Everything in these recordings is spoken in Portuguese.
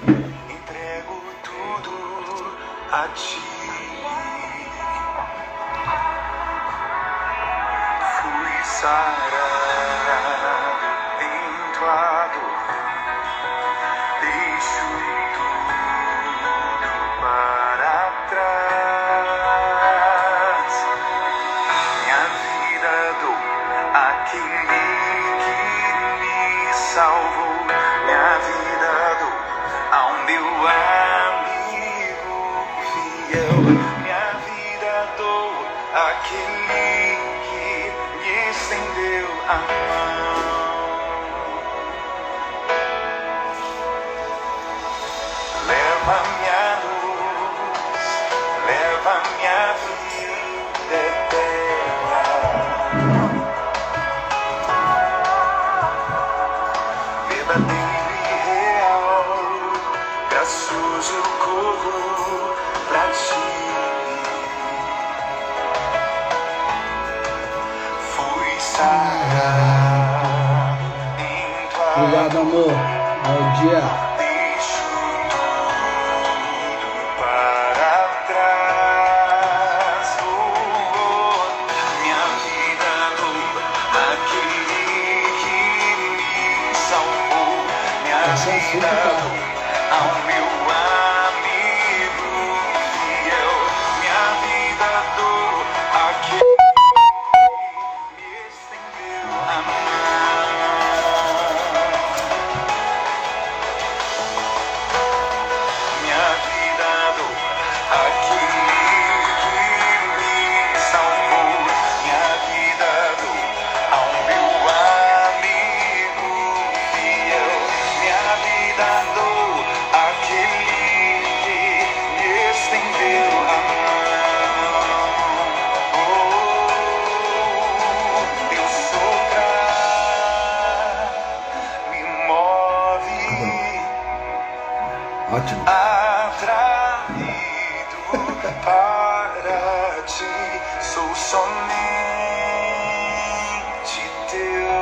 entrego tudo a ti. Fui sarado em tua dor, deixo tudo para trás. Minha vida dou àquele que me salvou. Minha vida dou ao meu amigo fiel. Minha vida dou àquele que me estendeu a mão. Leva minha luz, leva minha vida eterna. Verdadeiro e real, gracioso eu corro pra ti. Fui sarado em tua Obrigado, amor. Bom dia. deixo tudo para trás. Minha vida dou àquele que me salvou. Minha vida dou ao meu amigo fiel. Minha vida dou àquele que me estendeu a mão. Minha vida dou àquele que me salvou. Minha vida dou ao meu amigo fiel. Minha vida dou àquele que me estendeu a mão. Teu soprar me move. Ótimo. Atraído para ti, sou somente teu.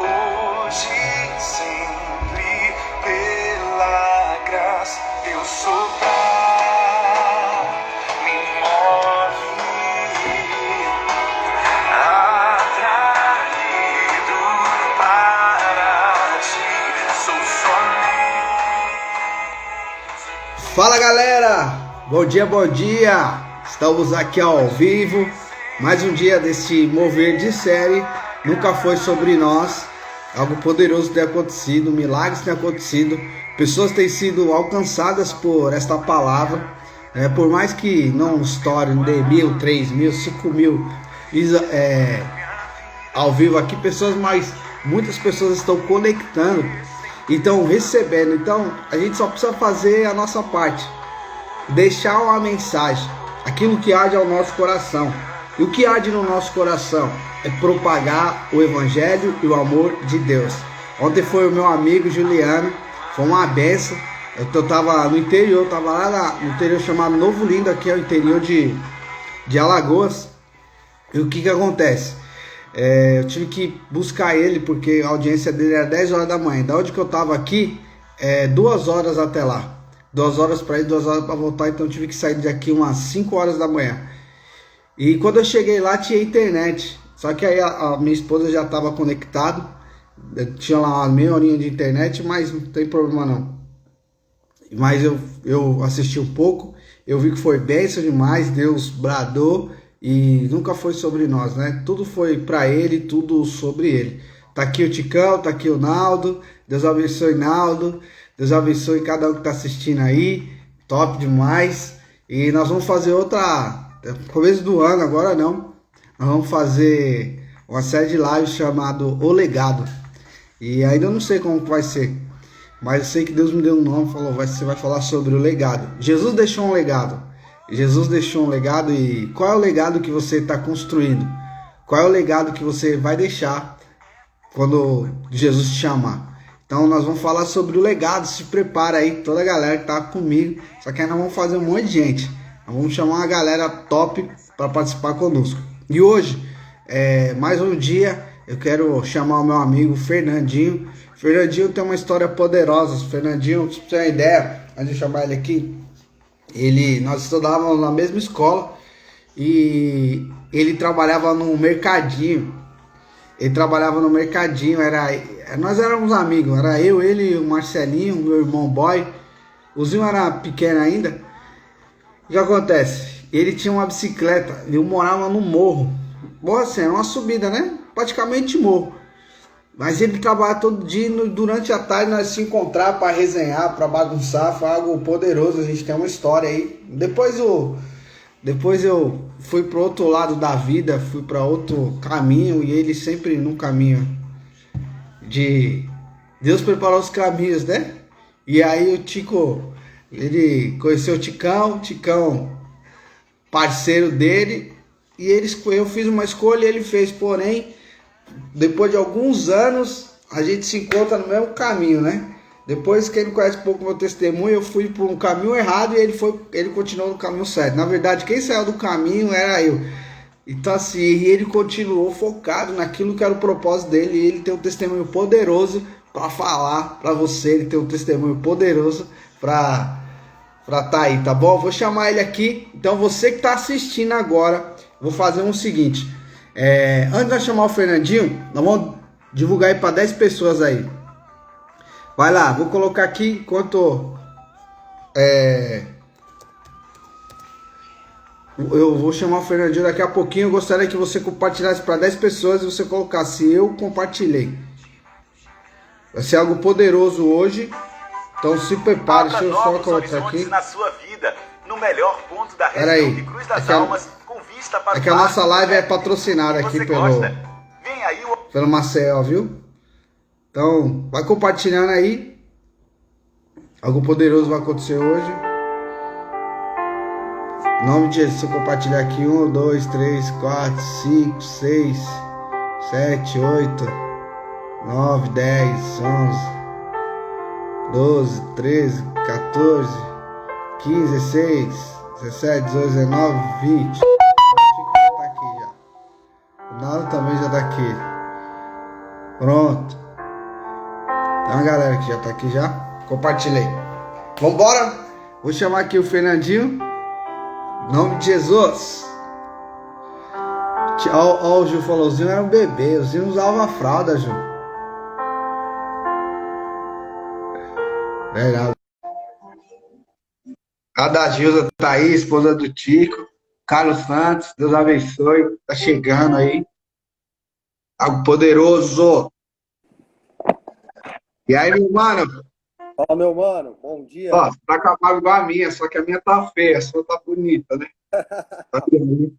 Hoje, sempre, pela graça, teu soprar me move. Atraído para ti, sou somente. Fala, galera. Bom dia, bom dia. Estamos aqui ao vivo. Mais um dia desse mover de série. Nunca foi sobre nós. Algo poderoso tem acontecido, milagres têm acontecido. Pessoas têm sido alcançadas por esta palavra. Por mais que não estoure, não dê 1.000, 3.000, 5.000 ao vivo aqui, muitas pessoas estão conectando, estão recebendo. Então a gente só precisa fazer a nossa parte, deixar uma mensagem, aquilo que arde ao nosso coração. E o que arde no nosso coração é propagar o evangelho e o amor de Deus. Ontem foi o meu amigo Juliano, foi uma benção. Eu tava no interior, tava lá no interior chamado Novo Lindo, aqui é o interior de Alagoas. E o que acontece? Eu tive que buscar ele, porque a audiência dele era 10 horas da manhã. Da onde que eu tava aqui, 2 horas até lá. 2 horas para ir, 2 horas para voltar. Então eu tive que sair daqui umas 5 horas da manhã. E quando eu cheguei lá tinha internet. Só que aí a minha esposa já estava conectada. Tinha lá uma meia horinha de internet, mas não tem problema não. Mas eu assisti um pouco. Eu vi que foi bênção demais. Deus bradou. E nunca foi sobre nós, né? Tudo foi para ele, tudo sobre ele. Tá aqui o Ticão, tá aqui o Naldo. Deus abençoe, Naldo. Deus abençoe cada um que tá assistindo aí. Top demais. E nós vamos fazer outra... começo do ano, agora não. Nós vamos fazer uma série de lives chamado O Legado. E ainda eu não sei como que vai ser. Mas eu sei que Deus me deu um nome, falou, você vai falar sobre o legado. Jesus deixou um legado. Jesus deixou um legado. E qual é o legado que você está construindo? Qual é o legado que você vai deixar quando Jesus te chamar? Então nós vamos falar sobre o legado. Se prepara aí, toda a galera que tá comigo. Só que aí nós vamos fazer um monte de gente. Nós vamos chamar uma galera top para participar conosco. E hoje, mais um dia, eu quero chamar o meu amigo Fernandinho. Fernandinho tem uma história poderosa. Fernandinho, pra você ter uma ideia, antes de chamar ele aqui, nós estudávamos na mesma escola e ele trabalhava no mercadinho. Ele trabalhava no mercadinho, nós éramos amigos, era eu, ele, o Marcelinho, meu irmão boy. O Zinho era pequeno ainda. O que acontece? Ele tinha uma bicicleta, eu morava no morro. Morro assim, era uma subida, né? Praticamente morro. Mas ele trabalhava todo dia e durante a tarde nós se encontrar para resenhar, para bagunçar, foi algo poderoso. A gente tem uma história aí. Depois eu fui pro outro lado da vida, fui para outro caminho e ele sempre num caminho de Deus preparou os caminhos, né? E aí o Tico, ele conheceu o Ticão, parceiro dele, e eu fiz uma escolha e ele fez, porém, depois de alguns anos, a gente se encontra no mesmo caminho, né? Depois que ele conhece um pouco o meu testemunho, eu fui por um caminho errado e ele continuou no caminho certo. Na verdade, quem saiu do caminho era eu. Então assim, ele continuou focado naquilo que era o propósito dele, e ele tem um testemunho poderoso para falar para você, ele tem um testemunho poderoso para tá aí, tá bom? Vou chamar ele aqui. Então você que tá assistindo agora, vou fazer o seguinte, antes de chamar o Fernandinho, nós vamos divulgar aí para 10 pessoas aí. Vai lá, vou colocar aqui enquanto eu vou chamar o Fernandinho daqui a pouquinho. Eu gostaria que você compartilhasse para 10 pessoas e você colocasse: eu compartilhei. Vai ser algo poderoso hoje. Então se prepare. Deixa eu só colocar aqui. Na sua vida, no melhor ponto da região região de Cruz das Almas, com vista para é que a nossa live é patrocinada aqui pelo Marcel, viu? Então vai compartilhando aí. Algo poderoso vai acontecer hoje. Em nome de Jesus, se eu compartilhar aqui: 1, 2, 3, 4, 5, 6, 7, 8, 9, 10, 11, 12, 13, 14, 15, 16, 17, 18, 19, 20. O Chico já tá aqui já. O Nalo também já tá aqui. Pronto. Tem uma galera que já tá aqui já. Compartilhei. Vambora. Vou chamar aqui o Fernandinho. Em nome de Jesus. Ó, o Gil falou: o Zinho era um bebê. O Zinho usava fralda, Gil. Verdade. A da Gilza tá aí, esposa do Tico. Carlos Santos, Deus abençoe. Tá chegando aí. Algo poderoso. E aí, meu mano? Fala, meu mano, bom dia. Ó, tá com a barba igual a minha, só que a minha tá feia, a sua tá bonita, né? Tá bonita.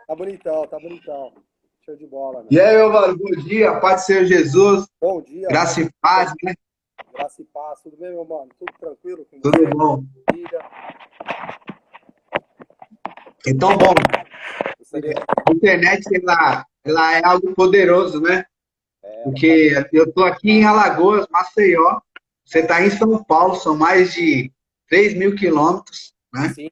Tá bonitão, tá bonitão. Show de bola, né? E aí, meu mano, bom dia, paz do Senhor Jesus. Bom dia. Graça e paz, né? Graça e paz, tudo bem, meu mano? Tudo tranquilo com Tudo você? bom. Filha? Então, bom, a internet, ela é algo poderoso, né? Porque eu tô aqui em Alagoas, Maceió, você tá em São Paulo, são mais de 3.000 quilômetros, né? Sim.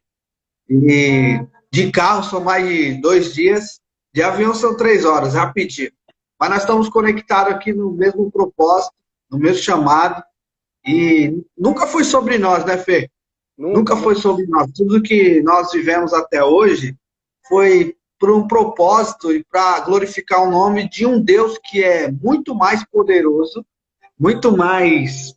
E de carro são mais de 2 dias, de avião são 3 horas, rapidinho. Mas nós estamos conectados aqui no mesmo propósito, no mesmo chamado, e nunca foi sobre nós, né, Fê? Nunca foi sobre nós. Tudo que nós vivemos até hoje foi por um propósito e para glorificar o nome de um Deus que é muito mais poderoso, muito mais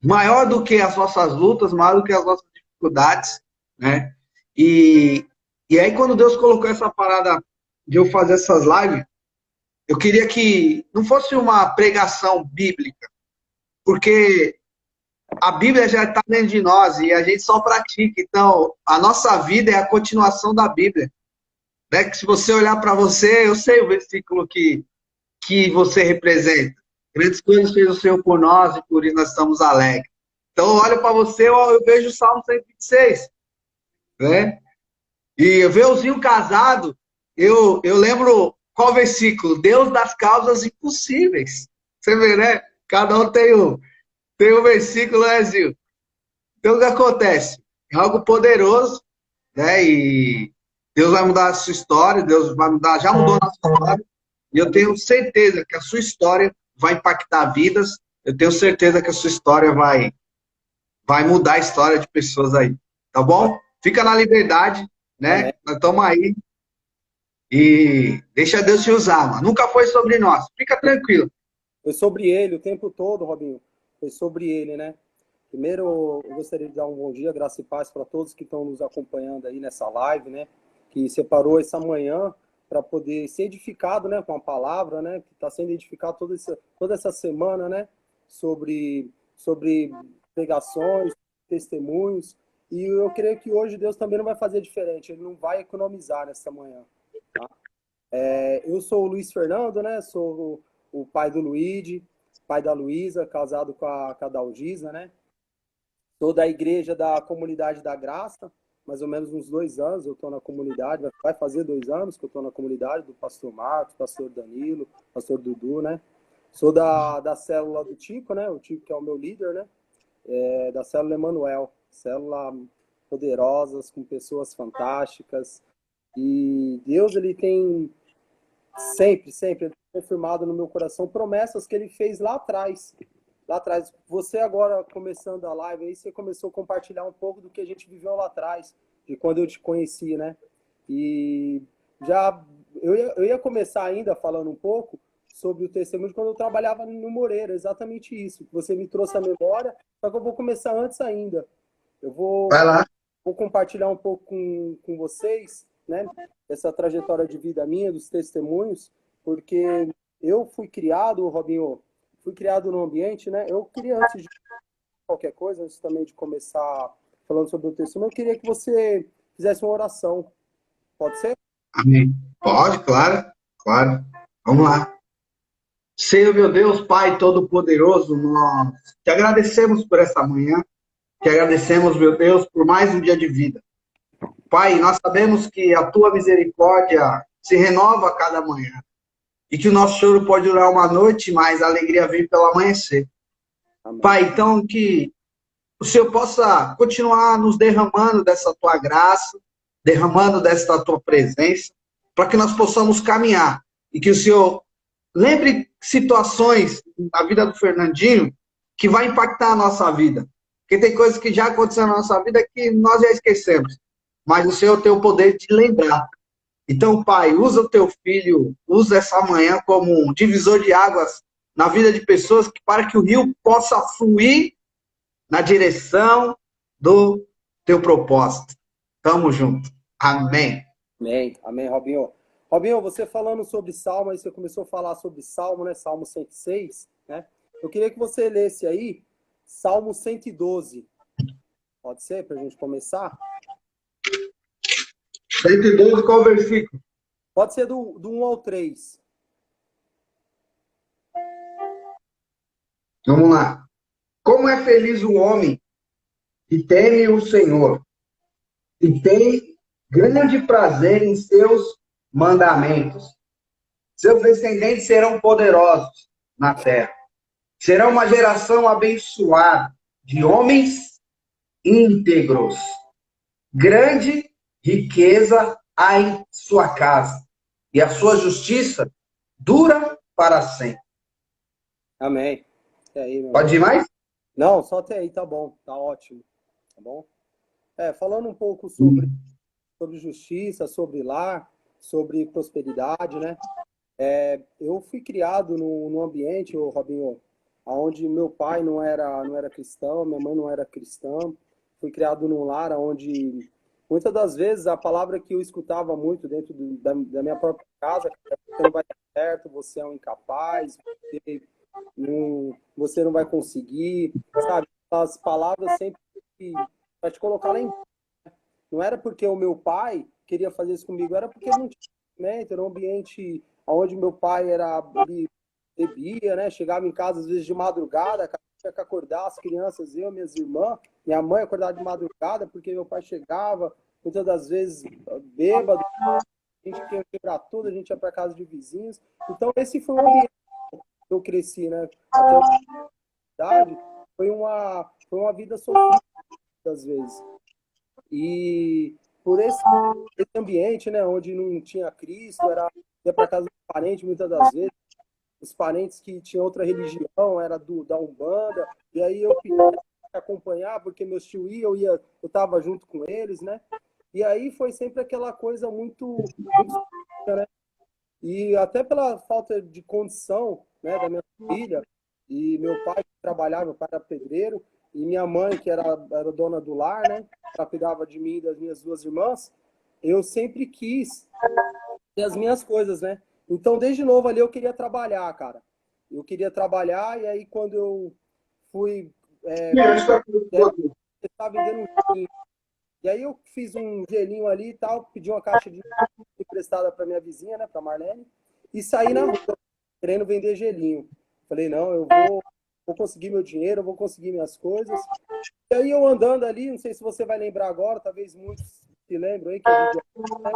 maior do que as nossas lutas, maior do que as nossas dificuldades, né? E aí quando Deus colocou essa parada de eu fazer essas lives, eu queria que não fosse uma pregação bíblica, porque a Bíblia já está dentro de nós e a gente só pratica. Então, a nossa vida é a continuação da Bíblia. Né? Que se você olhar para você, eu sei o versículo que você representa. Grandes coisas fez o Senhor por nós e por isso nós estamos alegres. Então, eu olho para você, eu vejo o Salmo 126. Né? E eu vejo o Zinho casado, eu lembro qual versículo? Deus das causas impossíveis. Você vê, né? Cada um tem um versículo, né, Zinho? Então, o que acontece? É algo poderoso, né? E Deus vai mudar a sua história, Deus vai mudar, já mudou a nossa história, e eu tenho certeza que a sua história vai impactar vidas. Eu tenho certeza que a sua história vai mudar a história de pessoas aí, tá bom? Fica na liberdade, né? Amém. Nós estamos aí e deixa Deus te usar, mano. Nunca foi sobre nós. Fica tranquilo. Foi sobre ele o tempo todo, Robinho. Foi sobre ele, né? Primeiro, eu gostaria de dar um bom dia, graça e paz para todos que estão nos acompanhando aí nessa live, né? Que separou essa manhã para poder ser edificado, né? Com a palavra, né? Que está sendo edificado toda essa semana, né? Sobre pregações, testemunhos. E eu creio que hoje Deus também não vai fazer diferente. Ele não vai economizar nessa manhã. Tá? Eu sou o Luiz Fernando, né? Sou o pai do Luigi, pai da Luísa, casado com a Dalgisa, né? Sou da igreja da Comunidade da Graça, mais ou menos uns 2 anos eu estou na comunidade, vai fazer 2 anos que eu estou na comunidade, do pastor Marcos, pastor Danilo, pastor Dudu, né? Sou da célula do Tico, né? O Tico que é o meu líder, né? Da célula Emanuel, célula poderosas, com pessoas fantásticas. E Deus, ele tem sempre confirmado no meu coração promessas que ele fez lá atrás. Lá atrás, você agora começando a live aí, você começou a compartilhar um pouco do que a gente viveu lá atrás, de quando eu te conheci, né? E já eu ia começar ainda falando um pouco sobre o testemunho de quando eu trabalhava no Moreira, exatamente isso. Você me trouxe a memória, só que eu vou começar antes ainda. Eu Vai lá. vou compartilhar um pouco com vocês, né? Essa trajetória de vida minha, dos testemunhos, porque eu fui criado, Robinho, fui criado num ambiente, né? Eu queria, antes de qualquer coisa, antes também de começar falando sobre o testemunho, eu queria que você fizesse uma oração. Pode ser? Amém. Pode, claro, claro. Vamos lá. Senhor, meu Deus, Pai Todo-Poderoso, nós te agradecemos por essa manhã, te agradecemos, meu Deus, por mais um dia de vida. Pai, nós sabemos que a tua misericórdia se renova a cada manhã e que o nosso choro pode durar uma noite, mas a alegria vem pelo amanhecer. Amém. Pai, então que o Senhor possa continuar nos derramando dessa tua graça, derramando dessa tua presença, para que nós possamos caminhar e que o Senhor lembre situações na vida do Fernandinho que vai impactar a nossa vida. Porque tem coisas que já aconteceram na nossa vida que nós já esquecemos. Mas o Senhor tem o poder de lembrar. Então, Pai, usa o teu filho, usa essa manhã como um divisor de águas na vida de pessoas para que o rio possa fluir na direção do teu propósito. Tamo junto. Amém. Amém, amém, Robinho. Robinho, você falando sobre Salmo, aí você começou a falar sobre Salmo, né? Salmo 106, né? Eu queria que você lesse aí Salmo 112. Pode ser, para a gente começar? 112, qual o versículo? Pode ser do 1 ao 3. Vamos lá. Como é feliz o homem que teme o Senhor e tem grande prazer em seus mandamentos. Seus descendentes serão poderosos na terra. Será uma geração abençoada de homens íntegros. Grande riqueza há em sua casa, e a sua justiça dura para sempre. Amém. Até aí, meu Pode ir irmão. mais? Não, só até aí, tá bom, tá ótimo. Tá bom? Falando um pouco sobre justiça, sobre lar, sobre prosperidade, né? Eu fui criado num ambiente, ô Robinho, onde meu pai não era cristão, minha mãe não era cristã. Fui criado num lar onde, muitas das vezes, a palavra que eu escutava muito dentro da minha própria casa, você não vai dar certo, você é um incapaz, você não vai conseguir, sabe? As palavras sempre para te colocar lá em... Não era porque o meu pai queria fazer isso comigo, era porque ele não tinha conhecimento, era um ambiente onde meu pai bebia, né? Chegava em casa às vezes de madrugada, tinha que acordar as crianças, eu, minhas irmãs, minha mãe acordava de madrugada porque meu pai chegava, muitas das vezes bêbado, a gente queria quebrar tudo, a gente ia para casa de vizinhos. Então esse foi o ambiente que eu cresci, né? Até a idade, foi uma vida sofrida às vezes. E por esse ambiente, né, onde não tinha Cristo, ia para casa do parente muitas das vezes, os parentes que tinham outra religião, era da Umbanda, e aí eu queria acompanhar, porque meus tios iam, eu estava junto com eles, né? E aí foi sempre aquela coisa muito, né? E até pela falta de condição, né, da minha filha, e meu pai que trabalhava, meu pai era pedreiro, e minha mãe, que era dona do lar, né, ela cuidava de mim e das minhas duas irmãs, eu sempre quis ter as minhas coisas, né? Então, desde novo ali, eu queria trabalhar, cara. Eu queria trabalhar, e aí quando eu fui estar vendendo um gelinho. E aí eu fiz um gelinho ali e tal, pedi uma caixa de emprestada para minha vizinha, né, para Marlene, e saí na rua querendo vender gelinho. Falei, não, vou conseguir meu dinheiro, eu vou conseguir minhas coisas. E aí eu andando ali, não sei se você vai lembrar agora, talvez muitos se lembram aí, que é de Diadema, né?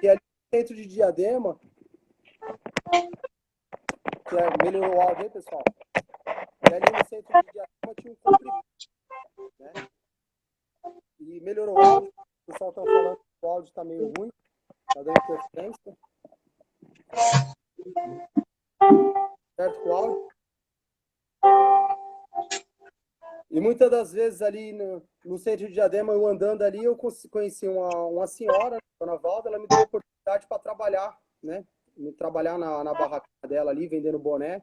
E ali dentro de Diadema, que melhorou o áudio aí, pessoal. E ali no centro de Diadema tinha um comprimento, né? E melhorou o áudio. O pessoal está falando que o áudio está meio ruim, está dando interferência. Certo com o áudio? E muitas das vezes ali no centro de Diadema, eu andando ali, eu conheci uma senhora, Dona Valda, ela me deu a oportunidade para trabalhar, né? Trabalhar na barraca dela ali, vendendo boné.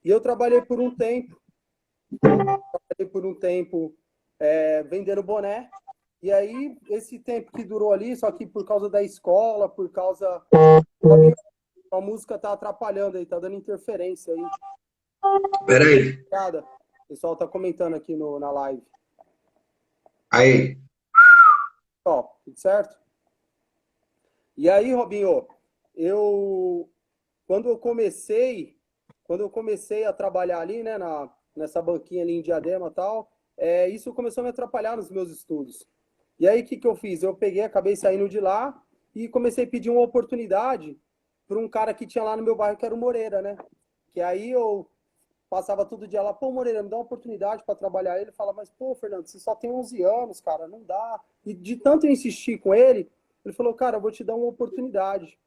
E eu trabalhei por um tempo. Vendendo boné. E aí, esse tempo que durou ali, só que por causa da escola, por causa... A música tá atrapalhando aí, tá dando interferência aí. Peraí. O pessoal tá comentando aqui na live. Aí. Ó, tudo certo? E aí, Robinho, quando eu comecei a trabalhar ali, né, nessa banquinha ali em Diadema e tal, isso começou a me atrapalhar nos meus estudos. E aí, o que eu fiz? Eu acabei saindo de lá e comecei a pedir uma oportunidade para um cara que tinha lá no meu bairro, que era o Moreira, né? Que aí eu passava todo dia lá, pô, Moreira, me dá uma oportunidade para trabalhar. Ele fala, mas, pô, Fernando, você só tem 11 anos, cara, não dá. E de tanto eu insistir com ele, ele falou, cara, eu vou te dar uma oportunidade.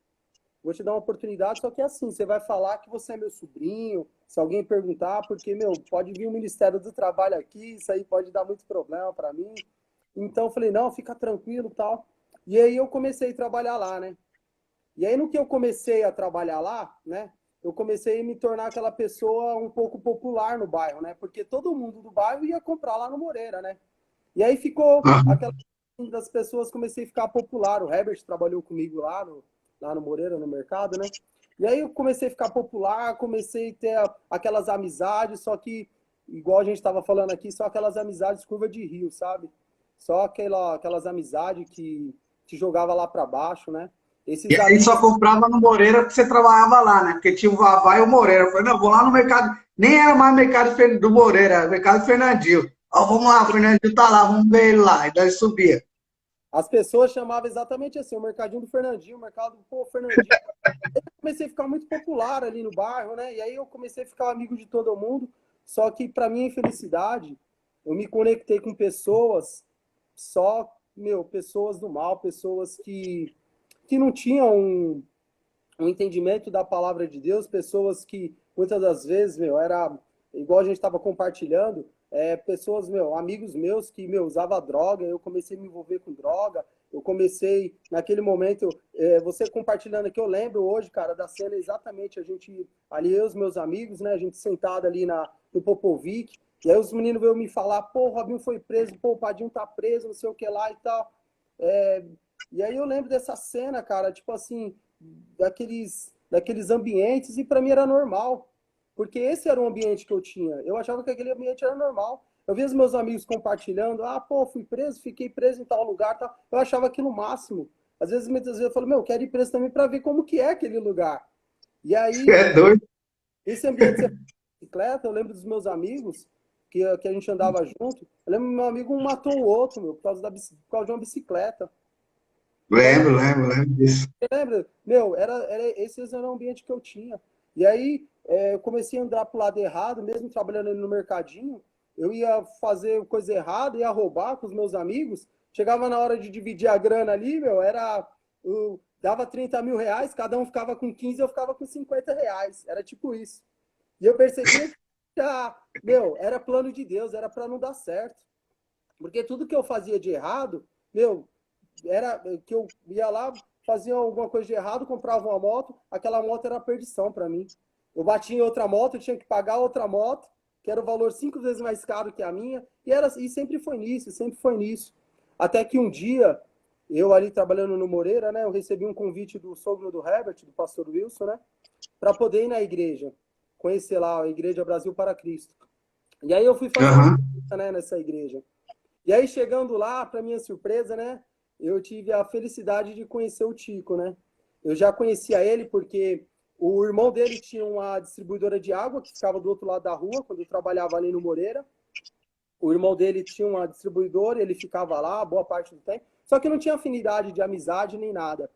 Vou te dar uma oportunidade, só que é assim, você vai falar que você é meu sobrinho, se alguém perguntar, porque, pode vir o Ministério do Trabalho aqui, isso aí pode dar muito problema para mim. Então, eu falei, não, fica tranquilo e tal. E aí eu comecei a trabalhar lá, né? E aí, no que eu comecei a trabalhar lá, né? Eu comecei a me tornar aquela pessoa um pouco popular no bairro, né? Porque todo mundo do bairro ia comprar lá no Moreira, né? E aí ficou aquela das pessoas, comecei a ficar popular. O Herbert trabalhou comigo lá no Moreira, no mercado, né? E aí eu comecei a ficar popular, comecei a ter aquelas amizades, só que, igual a gente estava falando aqui, só aquelas amizades curva de rio, sabe? Só aquelas amizades que te jogava lá para baixo, né? Esses E aí amigos... só comprava no Moreira porque você trabalhava lá, né? Porque tinha o Vavá e o Moreira. Eu falei, não, vou lá no mercado. Nem era mais mercado do Moreira, era mercado Fernandinho. Ó, vamos lá, o Fernandinho tá lá, vamos ver ele lá. E daí subia. As pessoas chamavam exatamente assim, o mercadinho do Fernandinho, o mercado, pô, Fernandinho. Eu comecei a ficar muito popular ali no bairro, né? E aí eu comecei a ficar amigo de todo mundo. Só que, para minha infelicidade, eu me conectei com pessoas, pessoas do mal, pessoas que não tinham um entendimento da palavra de Deus, pessoas que muitas das vezes, era igual a gente estava compartilhando, pessoas, amigos meus que, usava droga, eu comecei a me envolver com droga, eu comecei, naquele momento, você compartilhando aqui, eu lembro hoje, cara, da cena exatamente, a gente, ali eu e os meus amigos, né, a gente sentado ali no Popovic, e aí os meninos veio me falar, pô, o Robinho foi preso, pô, o Padinho tá preso, não sei o que lá e tal, e aí eu lembro dessa cena, cara, tipo assim, daqueles ambientes, e para mim era normal, porque esse era o ambiente que eu tinha. Eu achava que aquele ambiente era normal. Eu via os meus amigos compartilhando, pô, fui preso, fiquei preso em tal lugar, tal. Eu achava aquilo o máximo. Muitas vezes eu falo, quero ir preso também para ver como que é aquele lugar. E aí, É doido. esse ambiente de bicicleta, eu lembro dos meus amigos, que a gente andava junto, eu lembro que meu amigo um matou o outro, por causa de uma bicicleta. Lembro disso. Lembra? Esse era o ambiente que eu tinha. E aí, eu comecei a andar pro lado errado, mesmo trabalhando ali no mercadinho, eu ia fazer coisa errada, ia roubar com os meus amigos, chegava na hora de dividir a grana ali, dava 30 mil reais, cada um ficava com 15, eu ficava com 50 reais, era tipo isso. E eu percebi que, era plano de Deus, era para não dar certo. Porque tudo que eu fazia de errado, era que eu ia lá, fazia alguma coisa de errado, comprava uma moto, aquela moto era perdição para mim. Eu batia em outra moto, eu tinha que pagar outra moto, que era o valor 5 vezes mais caro que a minha, e sempre foi nisso, sempre foi nisso. Até que um dia, eu ali trabalhando no Moreira, né, eu recebi um convite do sogro do Herbert, do pastor Wilson, né, para poder ir na igreja, conhecer lá a Igreja Brasil para Cristo. E aí eu fui fazer uma visita, né, nessa igreja. E aí chegando lá, para minha surpresa, né, eu tive a felicidade de conhecer o Tico, né. Eu já conhecia ele porque o irmão dele tinha uma distribuidora de água que ficava do outro lado da rua, quando eu trabalhava ali no Moreira. O irmão dele tinha uma distribuidora, ele ficava lá boa parte do tempo, só que não tinha afinidade de amizade nem nada.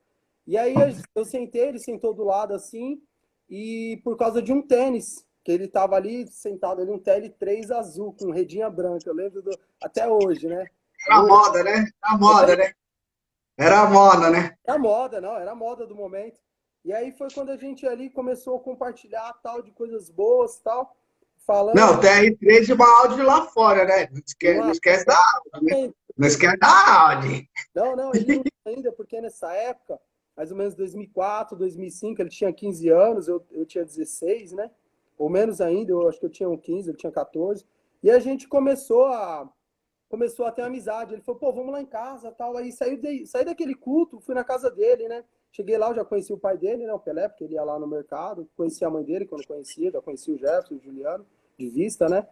E aí eu sentei, ele sentou do lado assim, e por causa de um tênis, que ele estava ali sentado ali, um TL3 azul, com redinha branca, eu lembro até hoje, né? Era a moda, né? Era a moda, né? Era a moda, né? Era moda, não, era a moda do momento. E aí foi quando a gente ali começou a compartilhar tal de coisas boas tal, falando... Não, TR3 e uma Audi lá fora, né? Não esquece da Audi, né? Não esquece da Audi. Não, ele não tinha ainda, porque nessa época, mais ou menos 2004, 2005, ele tinha 15 anos, eu tinha 16, né? Ou menos ainda, eu acho que eu tinha 15, ele tinha 14. E a gente começou a ter amizade. Ele falou, pô, vamos lá em casa, tal. Aí saí daquele culto, fui na casa dele, né? Cheguei lá, eu já conheci o pai dele, né? O Pelé, porque ele ia lá no mercado. Conheci a mãe dele, quando conhecia. Já conheci o Jefferson, o Juliano, de vista, né?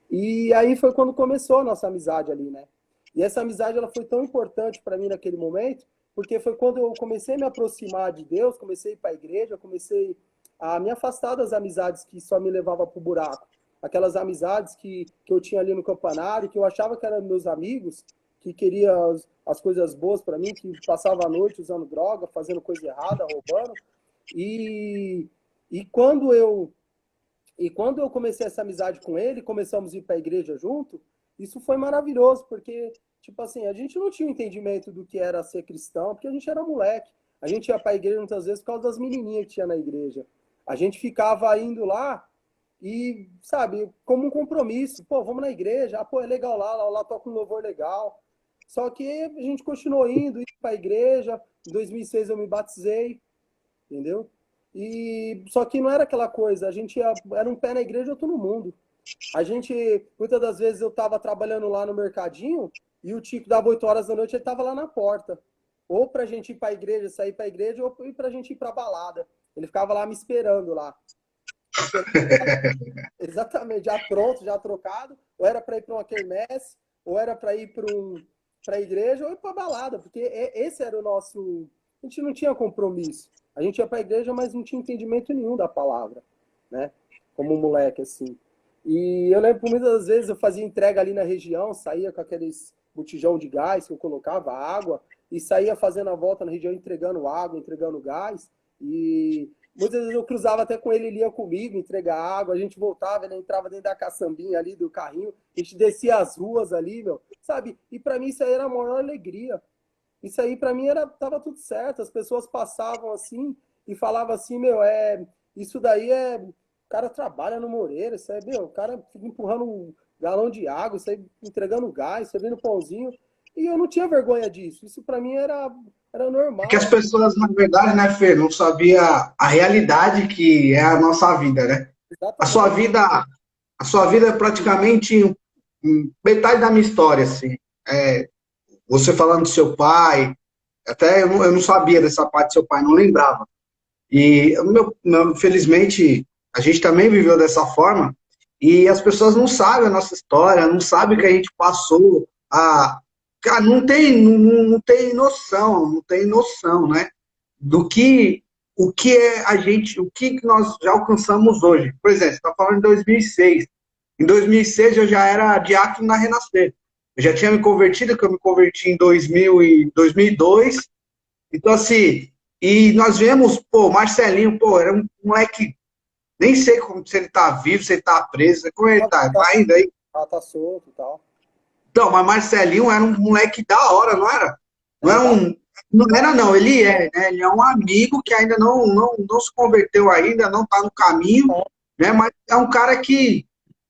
E aí foi quando começou a nossa amizade ali, né? E essa amizade, ela foi tão importante para mim naquele momento, porque foi quando eu comecei a me aproximar de Deus, comecei a ir para a igreja, comecei a me afastar das amizades que só me levavam para o buraco. Aquelas amizades que eu tinha ali no campanário, que eu achava que eram meus amigos, que queriam as coisas boas para mim, que passava a noite usando droga, fazendo coisa errada, roubando. E quando eu comecei essa amizade com ele, começamos a ir para a igreja junto, isso foi maravilhoso, porque, tipo assim, a gente não tinha um entendimento do que era ser cristão, porque a gente era moleque. A gente ia para a igreja muitas vezes por causa das menininhas que tinha na igreja. A gente ficava indo lá e, sabe, como um compromisso. Pô, vamos na igreja. Ah, pô, é legal lá toca um louvor legal. Só que a gente continuou indo para a igreja. Em 2006 eu me batizei, entendeu? E só que não era aquela coisa, a gente era um pé na igreja e outro no mundo. A gente, muitas das vezes eu estava trabalhando lá no mercadinho e o Tico dava 8 horas da noite, ele estava lá na porta. Ou pra gente ir pra igreja, sair pra igreja, ou pra gente ir pra balada. Ele ficava lá me esperando lá. Exatamente, já pronto, já trocado. Ou era pra ir pra uma quermesse, ou era pra ir pra igreja, ou ir pra balada. Porque esse era o nosso... A gente não tinha compromisso. A gente ia pra igreja, mas não tinha entendimento nenhum da palavra, né? Como um moleque, assim. E eu lembro que muitas das vezes eu fazia entrega ali na região, saía com aqueles botijão de gás que eu colocava água, e saía fazendo a volta na região, entregando água, entregando gás. E muitas vezes eu cruzava até com ele, ele ia comigo entregar água, a gente voltava, ele entrava dentro da caçambinha ali do carrinho, a gente descia as ruas ali, meu, sabe? E para mim isso aí era a maior alegria. Isso aí para mim tava tudo certo, as pessoas passavam assim e falavam assim, meu, isso daí o cara trabalha no Moreira, isso aí, meu, o cara fica empurrando um galão de água, isso aí entregando gás, servindo pãozinho. E eu não tinha vergonha disso. Isso para mim era normal. É que as pessoas, na verdade, né, Fê, não sabiam a realidade que é a nossa vida, né? Exatamente. A sua vida é praticamente metade da minha história, assim. Você falando do seu pai, até eu não sabia dessa parte do seu pai, não lembrava. E, felizmente, a gente também viveu dessa forma, e as pessoas não sabem a nossa história, não sabem o que a gente passou, cara, não tem noção, né? O que é a gente, o que nós já alcançamos hoje. Por exemplo, você está falando de 2006. Em 2006 eu já era diácono na Renascer. Eu já tinha me convertido, que eu me converti em 2002. Então, assim, e nós vemos, pô, Marcelinho, pô, era um moleque, nem sei se ele tá vivo, se ele tá preso, como ele tá ainda aí. Tá solto e tal. Então, mas Marcelinho era um moleque da hora, não era? Não, ele é, né? Ele é um amigo que ainda não se converteu ainda, não está no caminho, né? Mas é um cara que,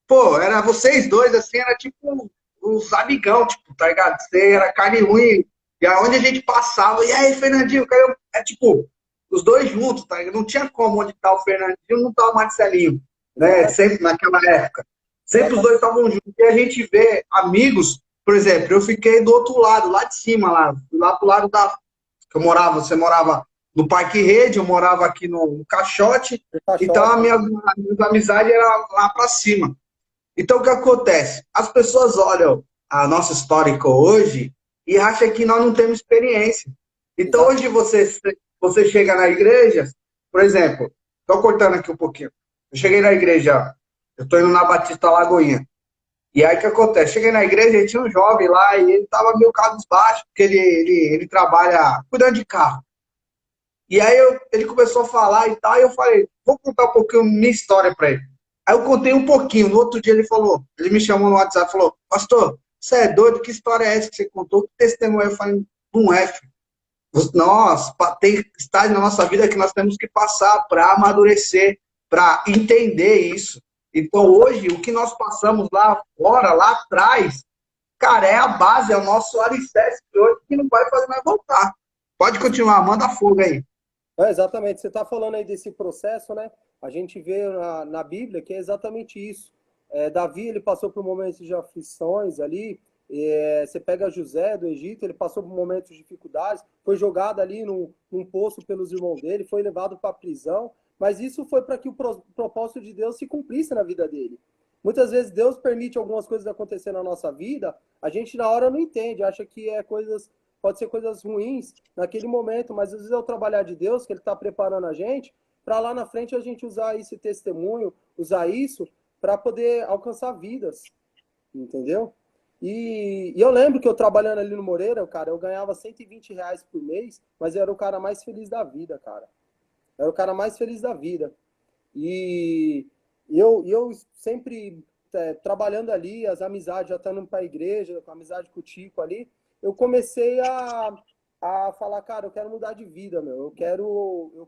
pô, era vocês dois, assim, era tipo os amigão, tipo, tá ligado? Você era carne e unha, e aonde a gente passava, e aí, Fernandinho, cara, é tipo, os dois juntos, tá ligado? Não tinha como onde tá o Fernandinho, não tá o Marcelinho, né? Exatamente. Sempre naquela época. Sempre os Exatamente. dois estavam juntos. E a gente vê amigos, por exemplo, eu fiquei do outro lado, lá de cima, lá pro lado da. Que eu morava, você morava no Parque Rede, eu morava aqui no Caixote, O então caixote, a minha amizade era lá para cima. Então o que acontece? As pessoas olham a nossa histórica hoje e acham que nós não temos experiência. Então exato. hoje você chega na igreja, por exemplo, estou cortando aqui um pouquinho. Eu cheguei na igreja, eu estou indo na Batista Lagoinha. E aí o que acontece? Cheguei na igreja e tinha um jovem lá e ele estava meio cabisbaixo, porque ele trabalha cuidando de carro. E aí ele começou a falar e tal, e eu falei, vou contar um pouquinho minha história para ele. Aí eu contei um pouquinho, no outro dia ele falou, ele me chamou no WhatsApp e falou, pastor, você é doido? Que história é essa que você contou? Que testemunho? Eu falei, não é, filho. Nós, tem estágio na nossa vida que nós temos que passar para amadurecer, para entender isso. Então hoje, o que nós passamos lá fora, lá atrás, cara, é a base, é o nosso alicerce de hoje que não vai fazer mais voltar. Pode continuar, manda fogo aí. É, exatamente. Você está falando aí desse processo, né? A gente vê na Bíblia que é exatamente isso. Davi, ele passou por momentos de aflições ali. Você pega José do Egito, ele passou por momentos de dificuldades, foi jogado ali num poço pelos irmãos dele, foi levado para a prisão. Mas isso foi para que o propósito de Deus se cumprisse na vida dele. Muitas vezes Deus permite algumas coisas acontecer na nossa vida, a gente na hora não entende, acha que pode ser coisas ruins naquele momento, mas às vezes é o trabalhar de Deus que Ele está preparando a gente para lá na frente a gente usar esse testemunho, usar isso para poder alcançar vidas, entendeu? E eu lembro que eu trabalhando ali no Moreira, cara, eu ganhava R$ 120 por mês, mas eu era o cara mais feliz da vida, cara. Eu era o cara mais feliz da vida. E eu sempre trabalhando ali, as amizades, já estando para a igreja, com a amizade com o Tico ali, eu comecei a falar, cara, eu quero mudar de vida, meu. Eu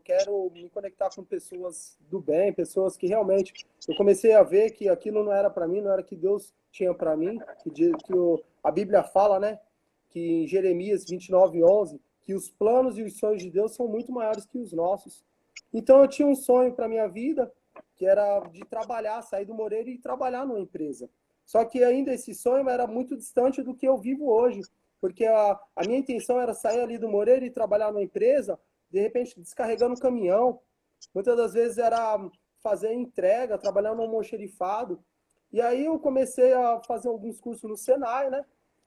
quero me conectar com pessoas do bem, pessoas que realmente. Eu comecei a ver que aquilo não era para mim, não era que Deus tinha para mim, a Bíblia fala, né? Que em Jeremias 29:11, que os planos e os sonhos de Deus são muito maiores que os nossos. Então eu tinha um sonho para minha vida, que era de trabalhar, sair do Moreira e trabalhar numa empresa. Só que ainda esse sonho era muito distante do que eu vivo hoje, porque a minha intenção era sair ali do Moreira e trabalhar numa empresa, de repente descarregando um caminhão. Muitas das vezes era fazer entrega, trabalhar no almoxerifado. E aí eu comecei a fazer alguns cursos no Senai, né?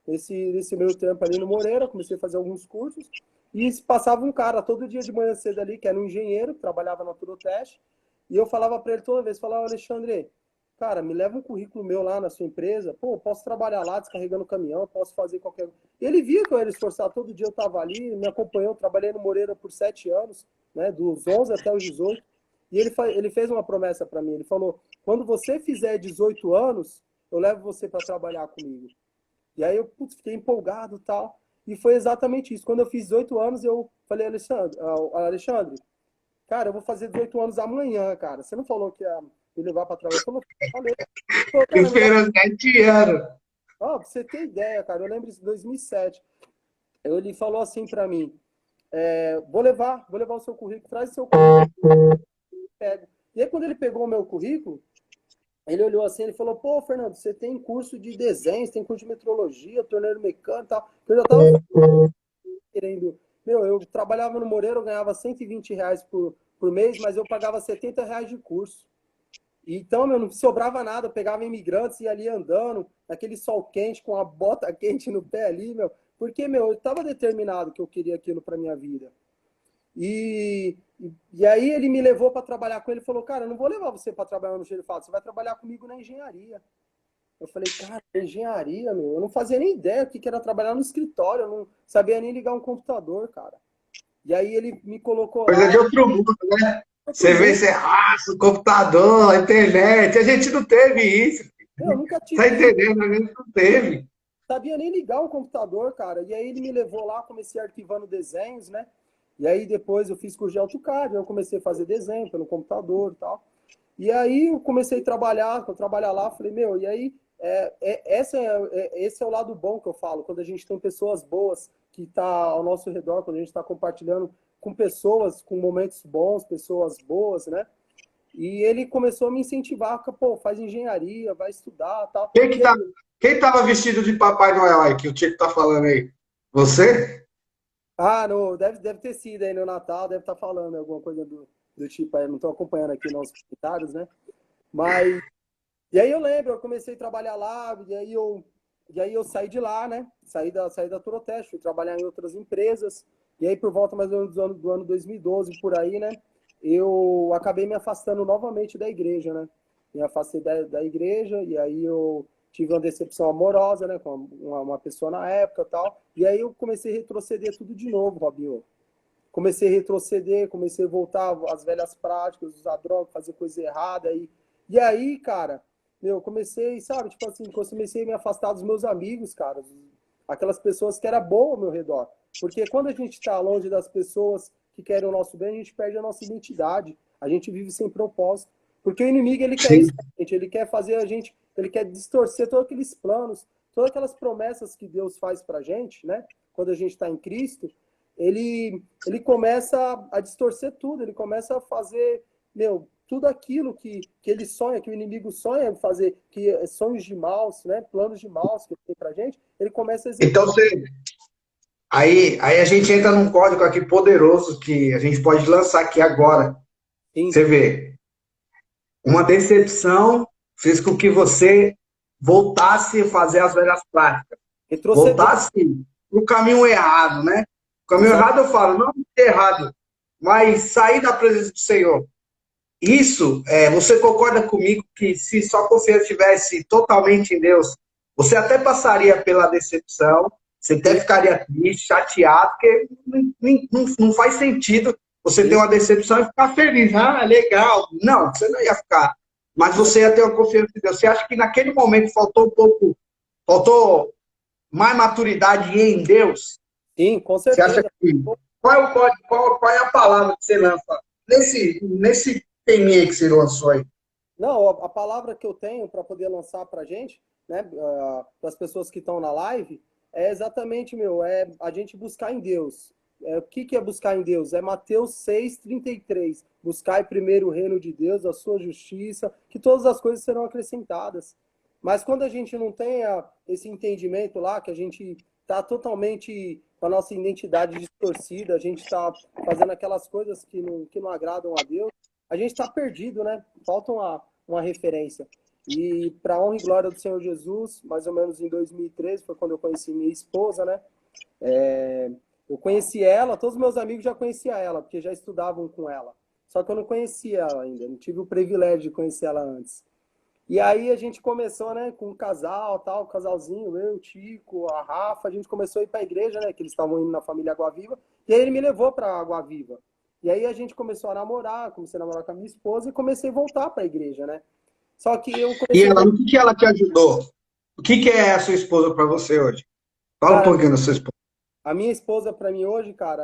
Nesse meu tempo ali no Moreira, comecei a fazer alguns cursos. E passava um cara todo dia de manhã cedo ali, que era um engenheiro, que trabalhava na Turoteste. E eu falava para ele toda vez, falava, Alexandre, cara, me leva um currículo meu lá na sua empresa, pô, posso trabalhar lá descarregando caminhão, posso fazer qualquer... E ele via que eu era esforçado, todo dia eu estava ali, me acompanhou, trabalhei no Moreira por 7 anos, né, dos 11 até os 18, e ele fez uma promessa para mim, ele falou, quando você fizer 18 anos, eu levo você para trabalhar comigo. E aí eu fiquei empolgado e tal, e foi exatamente isso. Quando eu fiz 18 anos, eu falei, Alexandre, cara, eu vou fazer 18 anos amanhã, cara. Você não falou que ia me levar para trabalhar? Eu falei. Falei, cara, Esperou 7 anos. pra você ter ideia, cara, eu lembro disso em 2007. Ele falou assim para mim, vou levar o seu currículo, traz o seu currículo, pego. E aí quando ele pegou o meu currículo, ele olhou assim, ele falou, pô, Fernando, você tem curso de desenho, você tem curso de metrologia, torneiro mecânico e tal. Eu já tava querendo... Meu, eu trabalhava no Moreira, eu ganhava R$ 120 por mês, mas eu pagava R$ 70 de curso. Então, meu, não sobrava nada, eu pegava imigrantes e ia ali andando, naquele sol quente, com a bota quente no pé ali, meu. Porque, meu, eu estava determinado que eu queria aquilo para minha vida. E aí ele me levou para trabalhar com ele e falou, cara, eu não vou levar você para trabalhar no xerifato, você vai trabalhar comigo na engenharia. Eu falei, cara, engenharia, meu, eu não fazia nem ideia o que era trabalhar no escritório, eu não sabia nem ligar um computador, cara. E aí ele me colocou Coisa lá. de outro mundo, né? Você vê, você raça, o computador, a internet. A gente não teve isso. Eu nunca Tá tive, entendendo? A gente não teve. sabia nem ligar um computador, cara. E aí ele me levou lá, comecei arquivando desenhos, né? E aí depois eu fiz curso de AutoCAD, eu comecei a fazer desenho pelo computador e tal. E aí eu comecei a trabalhar lá, falei, meu, e aí esse é o lado bom que eu falo, quando a gente tem pessoas boas que tá ao nosso redor, quando a gente está compartilhando com pessoas com momentos bons, pessoas boas, né? E ele começou a me incentivar, pô, faz engenharia, vai estudar, tal. Quem que tá, quem tava vestido de Papai Noel aí, que o Tico tá falando aí? Você? Ah, no, deve ter sido aí no Natal, deve estar falando alguma coisa do tipo aí, não estou acompanhando aqui nos comentários, né? Mas, e aí eu lembro, eu comecei a trabalhar lá, e aí eu saí de lá, né? Saí da Turotest, fui trabalhar em outras empresas, e aí por volta mais ou menos do ano 2012, por aí, né? Eu acabei me afastando novamente da igreja, né? Me afastei da igreja, e aí eu tive uma decepção amorosa, né? Com uma pessoa na época e tal, e aí eu comecei a retroceder tudo de novo, Robinho. Comecei a retroceder, comecei a voltar às velhas práticas, usar droga, fazer coisa errada. E aí, cara, meu, comecei, sabe, tipo assim, comecei a me afastar dos meus amigos, cara, aquelas pessoas que era boa ao meu redor. Porque quando a gente está longe das pessoas que querem o nosso bem, a gente perde a nossa identidade. A gente vive sem propósito. Porque o inimigo, ele quer Sim. isso, gente. Ele quer fazer a gente, ele quer distorcer todos aqueles planos, todas aquelas promessas que Deus faz pra gente, né? Quando a gente está em Cristo, ele começa a distorcer tudo, ele começa a fazer, meu, tudo aquilo que ele sonha, que o inimigo sonha fazer, que é sonhos de maus, né, planos de maus que ele tem pra gente, ele começa a Então, executar. aí a gente entra num código aqui poderoso que a gente pode lançar aqui agora. Sim, Você vê, uma decepção fez com que você voltasse a fazer as velhas práticas, retroceder, voltasse para o caminho errado, né? O caminho exato. errado eu falo, não errado, mas sair da presença do Senhor. Isso, você concorda comigo que se sua confiança estivesse totalmente em Deus, você até passaria pela decepção, você até Sim, ficaria triste, chateado, porque não faz sentido você ter sim, uma decepção e ficar feliz. Ah, legal. Não, você não ia ficar. Mas você ia ter uma confiança em Deus. Você acha que naquele momento faltou mais maturidade em Deus? sim, com Você acha certeza. que. Qual é o código, qual é a palavra que você lança nesse teminha que você lançou aí? Não, a palavra que eu tenho para poder lançar para a gente, né, para as pessoas que estão na live, é exatamente, meu, é a gente buscar em Deus. O que é buscar em Deus? É Mateus 6,33. Buscai primeiro o reino de Deus, a sua justiça, que todas as coisas serão acrescentadas. Mas quando a gente não tem esse entendimento lá, que a gente está totalmente com a nossa identidade distorcida, a gente está fazendo aquelas coisas que não agradam a Deus, a gente está perdido, né? Falta uma referência. E para honra e glória do Senhor Jesus, mais ou menos em 2013, foi quando eu conheci minha esposa, né? Eu conheci ela, todos os meus amigos já conheciam ela, porque já estudavam com ela. Só que eu não conhecia ela ainda, não tive o privilégio de conhecer ela antes. E aí a gente começou, né, com um casal, tal, um casalzinho, eu, o Tico, a Rafa, a gente começou a ir para a igreja, né, que eles estavam indo na família Água Viva, e aí ele me levou para Água Viva. E aí a gente começou a namorar, comecei a namorar com a minha esposa e comecei a voltar para a igreja, né? Só que eu E comecei a ela, voltar, no que ela te ajudou? O que é a sua esposa para você hoje? Fala um cara, pouquinho da sua esposa. a minha esposa para mim hoje, cara,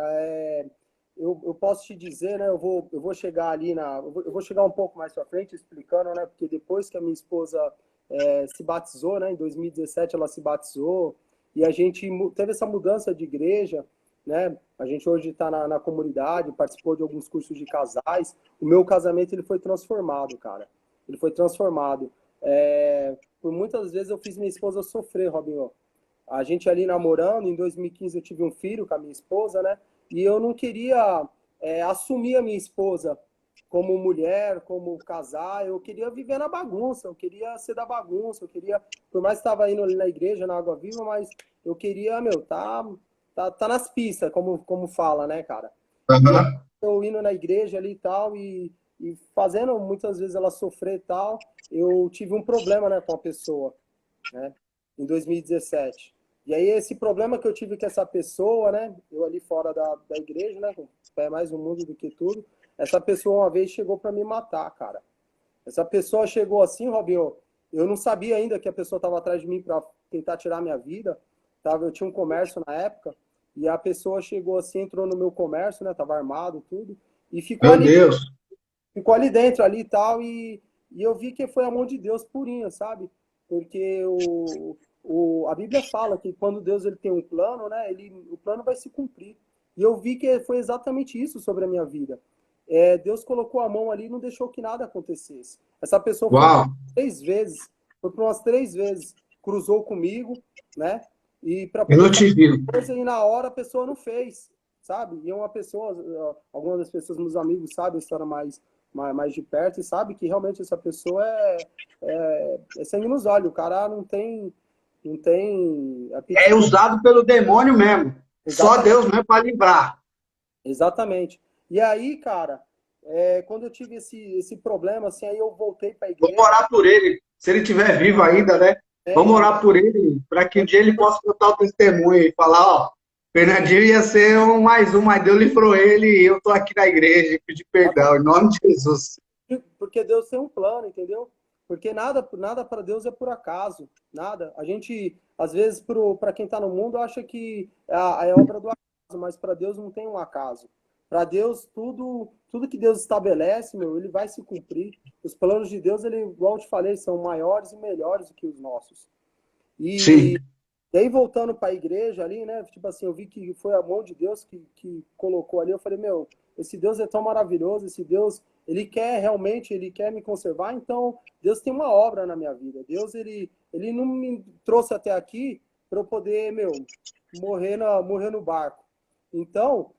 eu posso te dizer, né, eu vou chegar ali eu vou chegar um pouco mais para frente explicando, né, porque depois que a minha esposa se batizou, né, em 2017 ela se batizou, e a gente teve essa mudança de igreja, né, a gente hoje está na comunidade, participou de alguns cursos de casais, o meu casamento ele foi transformado, cara, ele foi transformado. Por muitas vezes eu fiz minha esposa sofrer, Robinho. A gente ali namorando, em 2015 eu tive um filho com a minha esposa, né? E eu não queria assumir a minha esposa como mulher, como casar, eu queria viver na bagunça, eu queria ser da bagunça, eu queria, por mais que estava indo ali na igreja, na Água Viva, mas eu queria, meu, tá nas pistas, como fala, né, cara? E aí, Aham. eu indo na igreja ali e tal, e fazendo muitas vezes ela sofrer e tal, eu tive um problema, né, com a pessoa, né, em 2017. E aí esse problema que eu tive com essa pessoa, né, eu ali fora da igreja, né, com o pé mais no mundo do que tudo, essa pessoa uma vez chegou para me matar, cara. Essa pessoa chegou assim, Robinho, eu não sabia ainda que a pessoa estava atrás de mim para tentar tirar minha vida, tava, eu tinha um comércio na época, e a pessoa chegou assim, entrou no meu comércio, né, tava armado tudo, e ficou Meu ali Deus. ficou ali dentro ali e tal, e eu vi que foi a mão de Deus purinha, sabe? Porque a Bíblia fala que quando Deus ele tem um plano, né, o plano vai se cumprir. E eu vi que foi exatamente isso sobre a minha vida. Deus colocou a mão ali e não deixou que nada acontecesse. Essa pessoa foi Uau! 3 vezes, foi para umas 3 vezes, cruzou comigo, né? E para Eu poder não fazer te vi. coisa e na hora a pessoa não fez, sabe? E uma pessoa, algumas das pessoas, meus amigos, sabem a história mais de perto e sabe que realmente essa pessoa é sangue nos olhos. O cara não tem É apetite. usado pelo demônio mesmo. Só Exatamente. Deus mesmo para livrar. Exatamente. E aí, cara, quando eu tive esse problema, assim, aí eu voltei para a Vamos igreja. orar por ele. Se ele estiver vivo ainda, né? Vamos Então, orar por ele, para que um dia ele possa contar o testemunho e falar, ó, Fernandinho ia ser mais um, mas Deus livrou ele e eu tô aqui na igreja e pedir perdão, em nome de Jesus. porque Deus tem um plano, entendeu? Porque nada para Deus é por acaso, nada. A gente, às vezes, para quem está no mundo, acha que é obra do acaso, mas para Deus não tem um acaso. Para Deus, tudo que Deus estabelece, meu, ele vai se cumprir. Os planos de Deus, ele, igual eu te falei, são maiores e melhores do que os nossos. Sim. E aí, voltando para a igreja ali, né? Tipo assim, eu vi que foi a mão de Deus que colocou ali. Eu falei, meu, esse Deus é tão maravilhoso, esse Deus, ele quer me conservar, então Deus tem uma obra na minha vida. Deus, ele não me trouxe até aqui para eu poder, meu, morrer no barco. Então,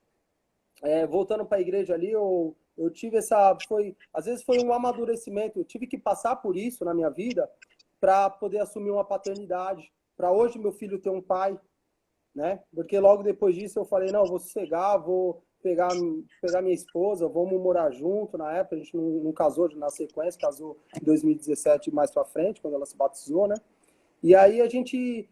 voltando para a igreja ali, eu tive às vezes foi um amadurecimento, eu tive que passar por isso na minha vida para poder assumir uma paternidade, para hoje meu filho ter um pai, né? Porque logo depois disso eu falei, não, vou sossegar, vou pegar minha esposa, vamos morar junto. Na época a gente não casou na sequência, casou em 2017 mais para frente, quando ela se batizou, né? E aí a gente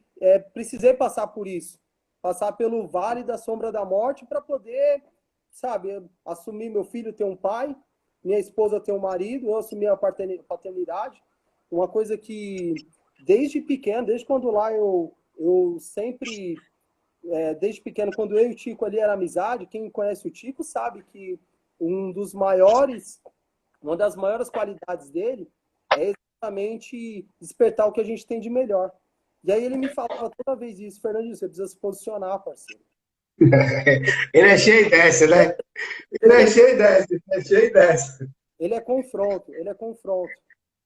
precisei passar por isso, passar pelo vale da sombra da morte para poder, sabe, assumir meu filho ter um pai, minha esposa ter um marido, eu assumir a paternidade. Uma coisa que desde pequeno, desde quando lá eu sempre, desde pequeno, quando eu e o Tico ali era amizade, quem conhece o Tico sabe que uma das maiores qualidades dele é exatamente despertar o que a gente tem de melhor. E aí ele me falava toda vez isso, Fernandinho, você precisa se posicionar, parceiro. Ele é cheio dessa, né? Ele é cheio dessa, ele é cheio dessa. Ele é confronto,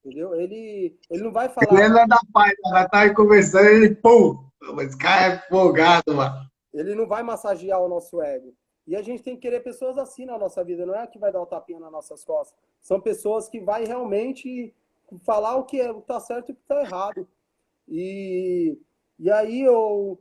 entendeu? Ele não vai Ele falar, lembra da paz, ela tá aí conversando, ele, pum! Esse cara é folgado, mano. ele não vai massagear o nosso ego. E a gente tem que querer pessoas assim na nossa vida, não é que vai dar o tapinha nas nossas costas. São pessoas que vai realmente falar o que está certo e o que está errado. E, e aí eu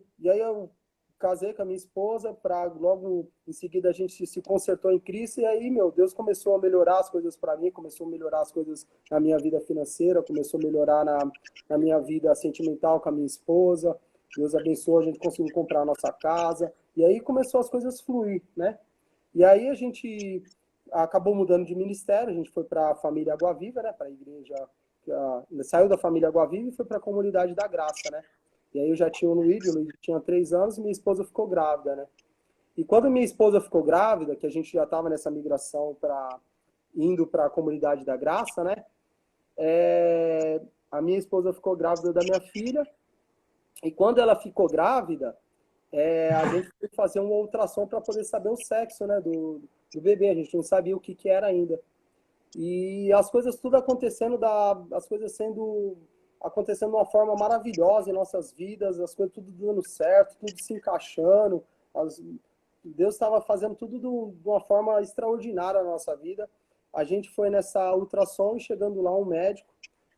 casei com a minha esposa, para logo em seguida a gente se consertou em Cristo, e aí, meu, Deus começou a melhorar as coisas para mim, começou a melhorar as coisas na minha vida financeira, começou a melhorar na minha vida sentimental com a minha esposa. Deus abençoou, a gente conseguiu comprar a nossa casa, e aí começou as coisas a fluir, né? E aí a gente acabou mudando de ministério, a gente foi para a família Água Viva, né, para a igreja, saiu da família Água Viva e foi para a comunidade da Graça, né? E aí eu já tinha o Luiz tinha 3 anos e minha esposa ficou grávida, né? E quando minha esposa ficou grávida, que a gente já estava nessa migração indo para a comunidade da Graça, né? A minha esposa ficou grávida da minha filha, e quando ela ficou grávida, a gente foi fazer uma ultrassom para poder saber o sexo, né, do bebê. A gente não sabia o que era ainda. E as coisas tudo acontecendo, as coisas acontecendo de uma forma maravilhosa em nossas vidas, as coisas tudo dando certo, tudo se encaixando. Deus estava fazendo tudo de uma forma extraordinária na nossa vida. A gente foi nessa ultrassom e chegando lá um médico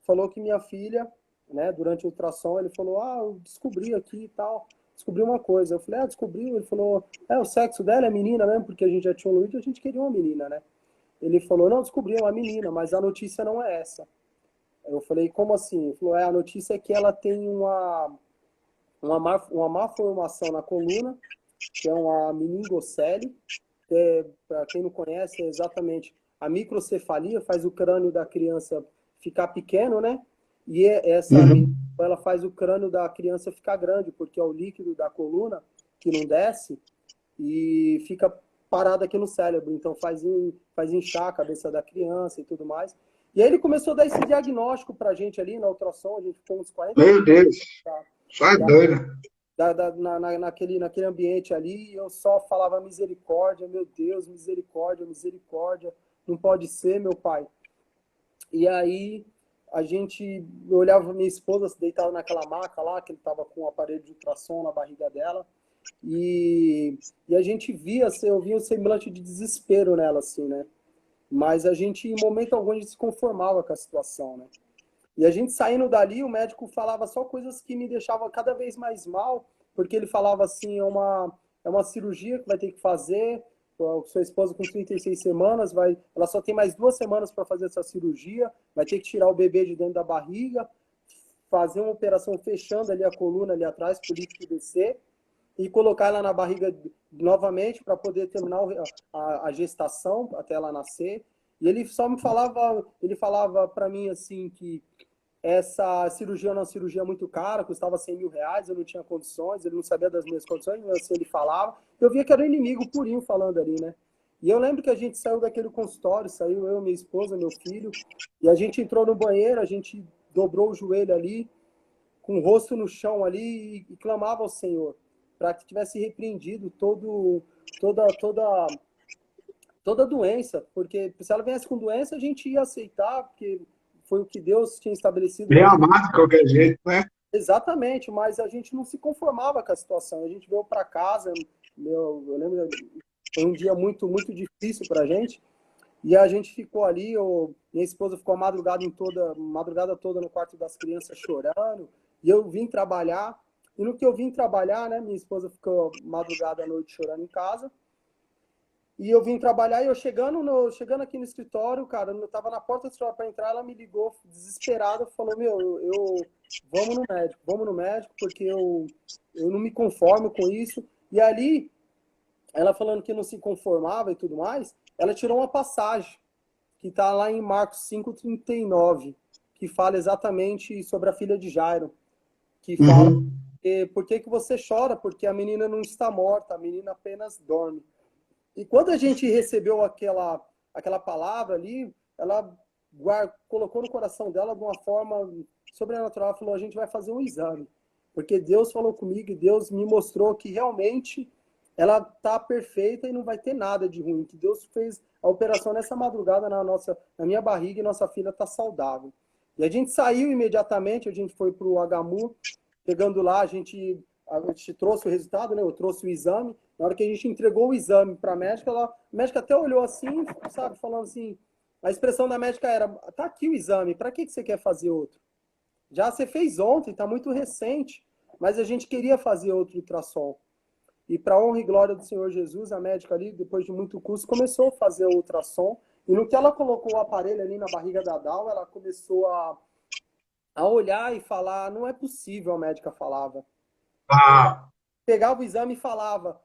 falou que minha filha, né, durante o ultrassom, ele falou, eu descobri aqui e tal, descobri uma coisa. Eu falei, descobriu? Ele falou, o sexo dela é menina mesmo, porque a gente já tinha um Luiz e a gente queria uma menina, né? Ele falou, não, descobri, é uma menina, mas a notícia não é essa. Eu falei, como assim? Ele falou, a notícia é que ela tem uma má formação na coluna, que é uma meningocele, que para quem não conhece, é exatamente a microcefalia, faz o crânio da criança ficar pequeno, né? E essa ela faz o crânio da criança ficar grande, porque é o líquido da coluna que não desce e fica parada aqui no cérebro, então faz inchar a cabeça da criança e tudo mais. E aí ele começou a dar esse diagnóstico pra gente ali na ultrassom, a gente ficou uns 40 Meu Deus, da, só é doido. naquele ambiente ali, e eu só falava misericórdia, meu Deus, misericórdia, misericórdia, não pode ser, meu pai. E aí eu olhava minha esposa deitada naquela maca lá, que ele estava com um aparelho de ultrassom na barriga dela, e a gente via, assim, eu via um semblante de desespero nela, assim, né? Mas a gente, em momento algum, a gente se conformava com a situação, né? E a gente saindo dali, o médico falava só coisas que me deixavam cada vez mais mal, porque ele falava assim, é uma cirurgia que vai ter que fazer, sua esposa com 36 semanas, ela só tem mais 2 semanas para fazer essa cirurgia, vai ter que tirar o bebê de dentro da barriga, fazer uma operação fechando ali a coluna ali atrás, para o líquido descer, e colocar ela na barriga novamente para poder terminar a gestação até ela nascer. E ele só me falava, ele falava para mim assim que essa cirurgia era uma cirurgia muito cara, custava 100 mil reais, eu não tinha condições, ele não sabia das minhas condições, mas assim ele falava. Eu via que era um inimigo purinho falando ali, né? E eu lembro que a gente saiu daquele consultório, saiu eu, minha esposa, meu filho, e a gente entrou no banheiro, a gente dobrou o joelho ali, com o rosto no chão ali, e clamava ao Senhor, para que tivesse repreendido toda doença, porque se ela viesse com doença, a gente ia aceitar, porque foi o que Deus tinha estabelecido. Bem amado de qualquer jeito, né? Exatamente, mas a gente não se conformava com a situação. A gente veio para casa, eu lembro, foi um dia muito, muito difícil para a gente, e a gente ficou ali, minha esposa ficou a madrugada toda no quarto das crianças chorando, e eu vim trabalhar, e no que eu vim trabalhar, né, minha esposa ficou madrugada à noite chorando em casa, e eu vim trabalhar, e eu chegando aqui no escritório, cara, eu tava na porta do escritório para entrar, ela me ligou desesperada, falou, vamos no médico, porque eu não me conformo com isso. E ali, ela falando que não se conformava e tudo mais, ela tirou uma passagem, que tá lá em Marcos 5,39, que fala exatamente sobre a filha de Jairo, que fala, por que você chora? Porque a menina não está morta, a menina apenas dorme. E quando a gente recebeu aquela palavra ali, ela colocou no coração dela de uma forma sobrenatural, ela falou, a gente vai fazer um exame. Porque Deus falou comigo e Deus me mostrou que realmente ela está perfeita e não vai ter nada de ruim. Que Deus fez a operação nessa madrugada na minha barriga e nossa filha está saudável. E a gente saiu imediatamente, a gente foi para o HMU, chegando lá, a gente trouxe o resultado, né? Eu trouxe o exame. Na hora que a gente entregou o exame para a médica, a médica até olhou assim, sabe, falando assim, a expressão da médica era, tá aqui o exame, para que você quer fazer outro? Já você fez ontem, tá muito recente, mas a gente queria fazer outro ultrassom. E para honra e glória do Senhor Jesus, a médica ali, depois de muito custo, começou a fazer o ultrassom, e no que ela colocou o aparelho ali na barriga da Dal, ela começou a olhar e falar, não é possível, a médica falava. Pegava o exame e falava,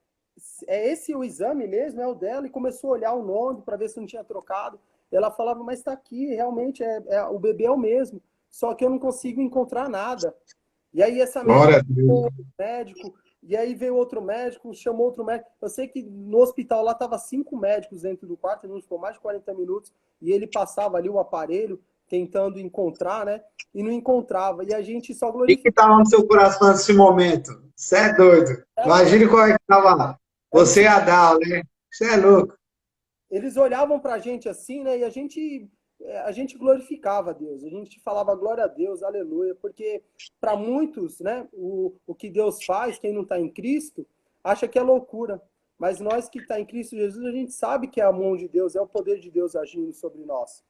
é esse o exame mesmo? É o dela? E começou a olhar o nome para ver se não tinha trocado. Ela falava, mas está aqui, realmente, o bebê é o mesmo, só que eu não consigo encontrar nada. E aí essa médica chamou outro médico, e aí veio outro médico, chamou outro médico. Eu sei que no hospital lá estava 5 médicos dentro do quarto, a gente ficou mais de 40 minutos, e ele passava ali o aparelho, tentando encontrar, né? E não encontrava. E a gente só glorificava. O que estava no seu coração nesse momento? Você é doido. Imagine como é que estava você e a Dal, né? Você é louco. Eles olhavam para a gente assim, né? E a gente glorificava a Deus. A gente falava glória a Deus, aleluia. Porque para muitos, né? O que Deus faz, quem não está em Cristo, acha que é loucura. Mas nós que está em Cristo Jesus, a gente sabe que é a mão de Deus, é o poder de Deus agindo sobre nós.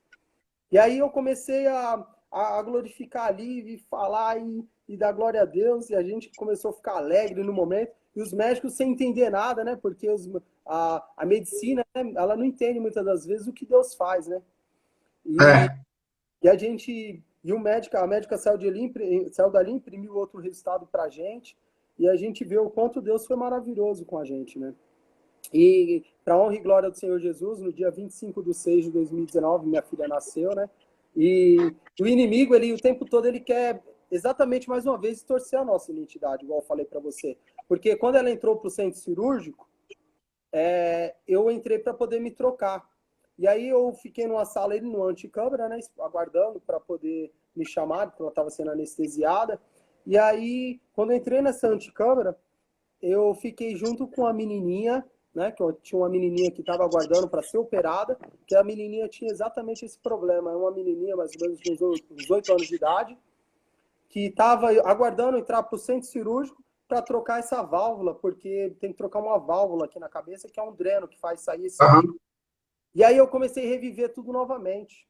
E aí eu comecei a glorificar ali, e falar e dar glória a Deus, e a gente começou a ficar alegre no momento, e os médicos sem entender nada, né? Porque a medicina, né? Ela não entende muitas das vezes o que Deus faz, né? E a gente... E a médica saiu dali, imprimiu outro resultado pra gente, e a gente vê o quanto Deus foi maravilhoso com a gente, né? E para honra e glória do Senhor Jesus, no dia 25/6/2019, minha filha nasceu, né? E o inimigo, o tempo todo, ele quer exatamente, mais uma vez, torcer a nossa identidade, igual eu falei para você. Porque quando ela entrou para o centro cirúrgico, eu entrei para poder me trocar. E aí eu fiquei numa sala, ele no anticâmara, né, aguardando para poder me chamar, porque ela estava sendo anestesiada. E aí, quando eu entrei nessa anticâmara, eu fiquei junto com a menininha, né, que eu tinha uma menininha que estava aguardando para ser operada, que a menininha tinha exatamente esse problema. É uma menininha, mais ou menos de uns 8 anos de idade, que estava aguardando entrar para o centro cirúrgico para trocar essa válvula, porque tem que trocar uma válvula aqui na cabeça, que é um dreno que faz sair esse líquido. E aí eu comecei a reviver tudo novamente.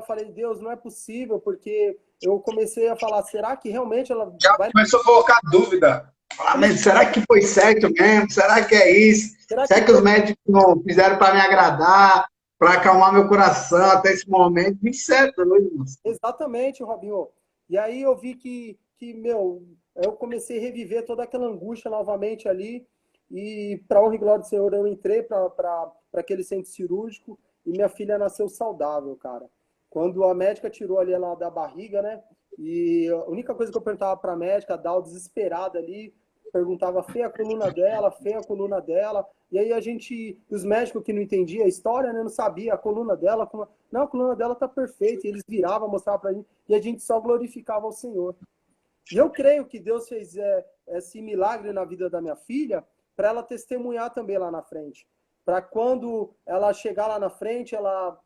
Falei, Deus, não é possível, porque eu comecei a falar, será que realmente ela Já vai... começou a colocar dúvida. Falar, mas será que foi certo mesmo? Será que é isso? Será que os médicos não fizeram para me agradar, para acalmar meu coração até esse momento? Me certo, não é, irmão? Exatamente, Robinho. E aí eu vi que eu comecei a reviver toda aquela angústia novamente ali, e para honra e glória do Senhor, eu entrei para aquele centro cirúrgico, e minha filha nasceu saudável, cara. Quando a médica tirou ali ela da barriga, né? E a única coisa que eu perguntava para a médica, a Dal desesperada ali, perguntava feia a coluna dela, feia a coluna dela. E aí os médicos que não entendiam a história, né, não sabia a coluna dela. Não, a coluna dela tá perfeita. E eles viravam, mostravam para gente, e a gente só glorificava o Senhor. E eu creio que Deus fez esse milagre na vida da minha filha para ela testemunhar também lá na frente. Para quando ela chegar lá na frente, ela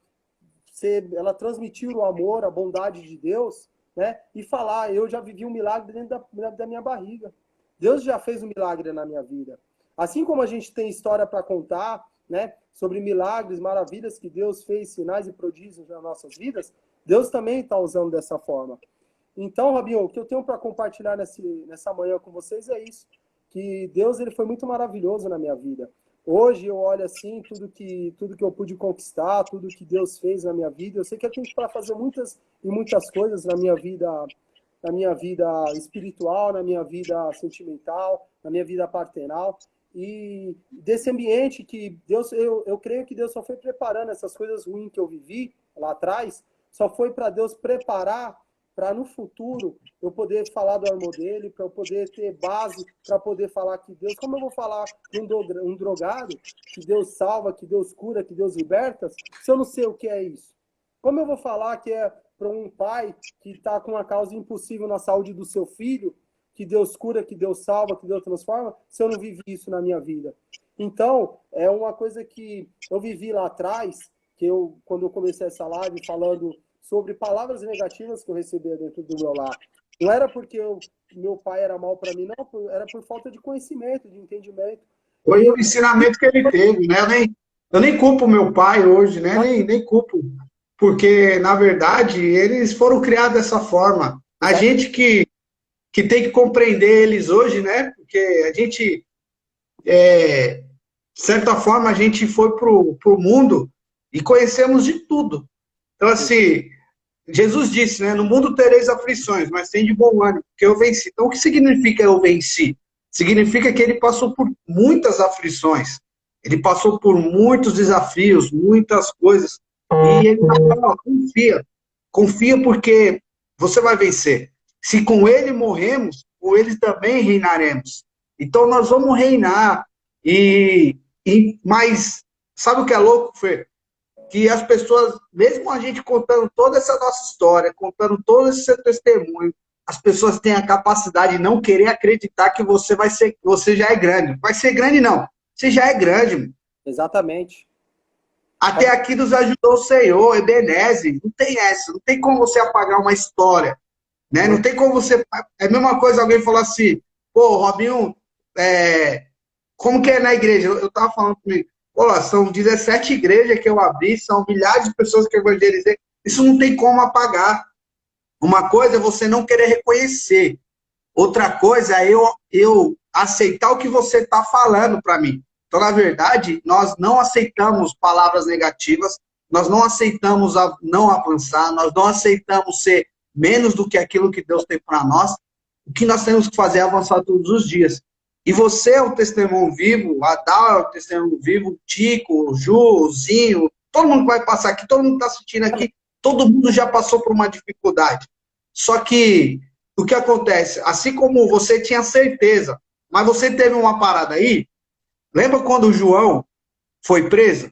transmitir o amor, a bondade de Deus, né? E falar, eu já vivi um milagre dentro da minha barriga. Deus já fez um milagre na minha vida. Assim como a gente tem história para contar, né? Sobre milagres, maravilhas que Deus fez, sinais e prodígios nas nossas vidas, Deus também está usando dessa forma. Então, Robinho, o que eu tenho para compartilhar nessa manhã com vocês é isso. Que Deus ele foi muito maravilhoso na minha vida. Hoje eu olho assim, tudo que eu pude conquistar, tudo que Deus fez na minha vida. Eu sei que eu tenho para fazer muitas coisas na minha vida espiritual, na minha vida sentimental, na minha vida paternal. E desse ambiente que Deus, eu creio que Deus só foi preparando essas coisas ruins que eu vivi lá atrás, só foi para Deus preparar para no futuro eu poder falar do amor dele, para eu poder ter base, para poder falar que Deus... Como eu vou falar de um drogado, que Deus salva, que Deus cura, que Deus liberta, se eu não sei o que é isso? Como eu vou falar que é para um pai que está com uma causa impossível na saúde do seu filho, que Deus cura, que Deus salva, que Deus transforma, se eu não vivi isso na minha vida? Então, é uma coisa que eu vivi lá atrás, quando eu comecei essa live falando sobre palavras negativas que eu recebia dentro do meu lar. Não era porque meu pai era mal para mim, não, era por falta de conhecimento, de entendimento. Foi o ensinamento que ele teve, né? Eu nem culpo meu pai hoje, né? Nem culpo. Porque, na verdade, eles foram criados dessa forma. A gente que tem que compreender eles hoje, né? Porque a gente, de certa forma, a gente foi pro mundo e conhecemos de tudo. Então, assim, Jesus disse, né? No mundo tereis aflições, mas tem de bom ânimo, porque eu venci. Então, o que significa eu venci? Significa que ele passou por muitas aflições. Ele passou por muitos desafios, muitas coisas. E ele fala, confia. Confia porque você vai vencer. Se com ele morremos, com ele também reinaremos. Então, nós vamos reinar. Mas, sabe o que é louco, Fê? Que as pessoas, mesmo a gente contando toda essa nossa história, contando todo esse seu testemunho, as pessoas têm a capacidade de não querer acreditar que você já é grande. Vai ser grande, não. Você já é grande. Mano. Exatamente. Até aqui nos ajudou o Senhor, Ebenezer. Não tem essa. Não tem como você apagar uma história. Né? Não tem como você... É a mesma coisa alguém falar assim, pô, Robinho, como que é na igreja? Eu tava falando comigo. Pô, são 17 igrejas que eu abri, são milhares de pessoas que eu evangelizei. Isso não tem como apagar. Uma coisa é você não querer reconhecer. Outra coisa é eu aceitar o que você está falando para mim. Então, na verdade, nós não aceitamos palavras negativas, nós não aceitamos não avançar, nós não aceitamos ser menos do que aquilo que Deus tem para nós. O que nós temos que fazer é avançar todos os dias. E você é um testemunho vivo, a Dal é um testemunho vivo, o Tico, o Ju, o Zinho, todo mundo que vai passar aqui, todo mundo está assistindo aqui, todo mundo já passou por uma dificuldade. Só que o que acontece? Assim como você tinha certeza, mas você teve uma parada aí, Lembra quando o João foi preso?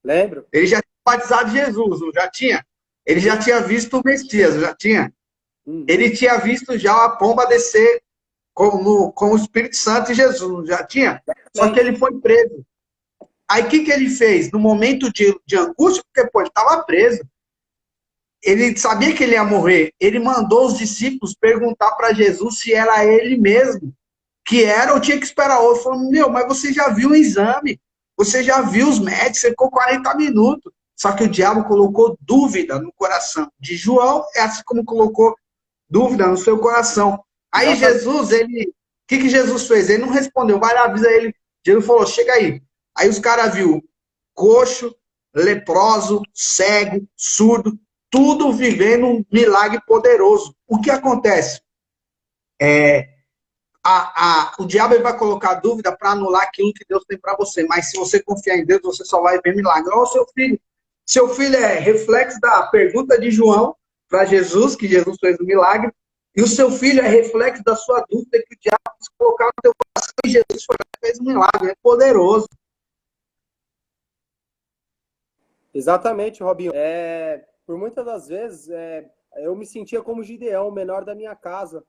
Lembro? Ele já tinha batizado Jesus, não já tinha? Ele já tinha visto o Messias, já tinha? Uhum. Ele tinha visto já a pomba descer com o Espírito Santo e Jesus, não já tinha? Só que ele foi preso. Aí o que ele fez? No momento de angústia, porque pô, ele estava preso. Ele sabia que ele ia morrer. Ele mandou os discípulos perguntar para Jesus se era ele mesmo. Que era ou tinha que esperar outro. Falou, meu, mas você já viu o exame. Você já viu os médicos, você ficou 40 minutos. Só que o diabo colocou dúvida no coração de João, é assim como colocou dúvida no seu coração. Aí Jesus, o que Jesus fez? Ele não respondeu, vai lá, avisa ele. Jesus falou, chega aí. Aí os caras viu coxo, leproso, cego, surdo, tudo vivendo um milagre poderoso. O que acontece? O diabo ele vai colocar dúvida para anular aquilo que Deus tem para você, mas se você confiar em Deus, você só vai ver milagre. Olha o seu filho. Seu filho é reflexo da pergunta de João para Jesus, que Jesus fez o milagre, e o seu filho é reflexo da sua dúvida que o diabo quis colocar no teu coração, e Jesus foi lá e fez o milagre. É poderoso. Exatamente, Robinho. Por muitas das vezes, eu me sentia como Gideão, o menor da minha casa.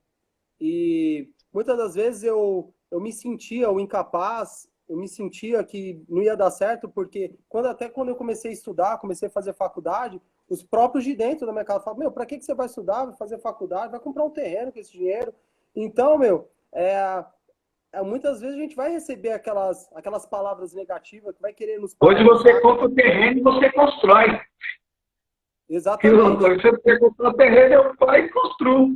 E muitas das vezes eu me sentia o incapaz, eu me sentia que não ia dar certo, porque até quando eu comecei a estudar, comecei a fazer faculdade, os próprios de dentro da minha casa falavam, meu, para que você vai estudar, vai fazer faculdade, vai comprar um terreno com esse dinheiro? Então, meu, muitas vezes a gente vai receber aquelas palavras negativas que vai querer nos... Hoje você compra o terreno e você constrói. Exatamente. Você compra o terreno, eu vou e construo.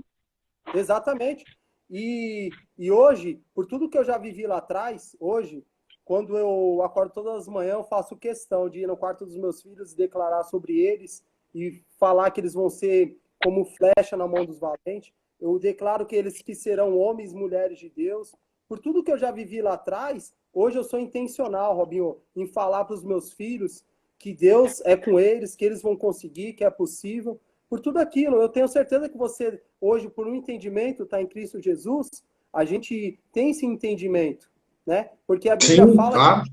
Exatamente. E hoje, por tudo que eu já vivi lá atrás, hoje, quando eu acordo todas as manhãs, eu faço questão de ir no quarto dos meus filhos e declarar sobre eles e falar que eles vão ser como flecha na mão dos valentes. Eu declaro que eles que serão homens e mulheres de Deus. Por tudo que eu já vivi lá atrás, hoje eu sou intencional, Robinho, em falar para os meus filhos que Deus é com eles, que eles vão conseguir, que é possível. Por tudo aquilo, eu tenho certeza que você, hoje, por um entendimento, está em Cristo Jesus, a gente tem esse entendimento, né? Porque a Bíblia fala que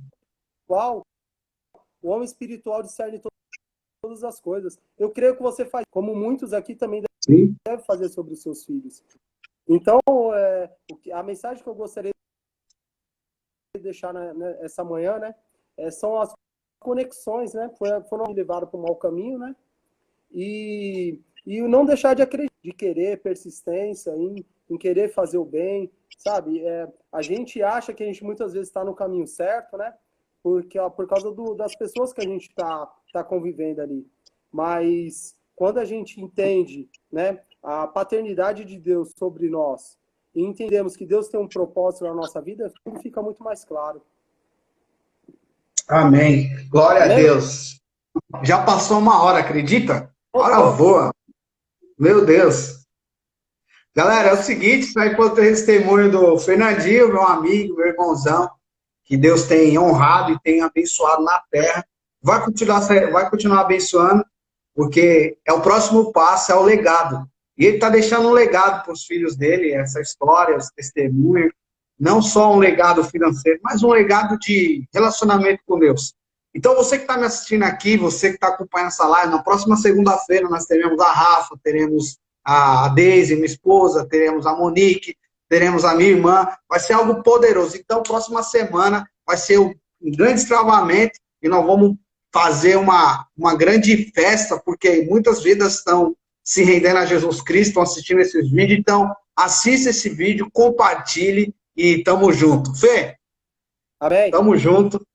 o homem espiritual discerne todas as coisas. Eu creio que você faz, como muitos aqui também devem fazer sobre os seus filhos. Então, a mensagem que eu gostaria de deixar essa manhã, né, são as conexões, né? Foram levadas para o mau caminho, né? E não deixar de acreditar, de querer persistência, em querer fazer o bem, sabe? A gente acha que a gente muitas vezes está no caminho certo, né? Por causa das pessoas que a gente tá convivendo ali. Mas quando a gente entende, né, a paternidade de Deus sobre nós e entendemos que Deus tem um propósito na nossa vida, tudo fica muito mais claro. Amém. Glória a Deus. Já passou 1 hora, acredita? Hora voa. Meu Deus. Galera, é o seguinte, isso aí foi o testemunho do Fernandinho, meu amigo, meu irmãozão, que Deus tem honrado e tem abençoado na terra. Vai continuar abençoando, porque é o próximo passo, é o legado. E ele está deixando um legado para os filhos dele, essa história, esse testemunho. Não só um legado financeiro, mas um legado de relacionamento com Deus. Então, você que está me assistindo aqui, você que está acompanhando essa live, na próxima segunda-feira nós teremos a Rafa, teremos a Deise, minha esposa, teremos a Monique, teremos a minha irmã. Vai ser algo poderoso. Então, próxima semana vai ser um grande destravamento e nós vamos fazer uma grande festa, porque muitas vidas estão se rendendo a Jesus Cristo, estão assistindo esses vídeos. Então, assista esse vídeo, compartilhe e tamo junto. Fê? Amém. Tamo junto.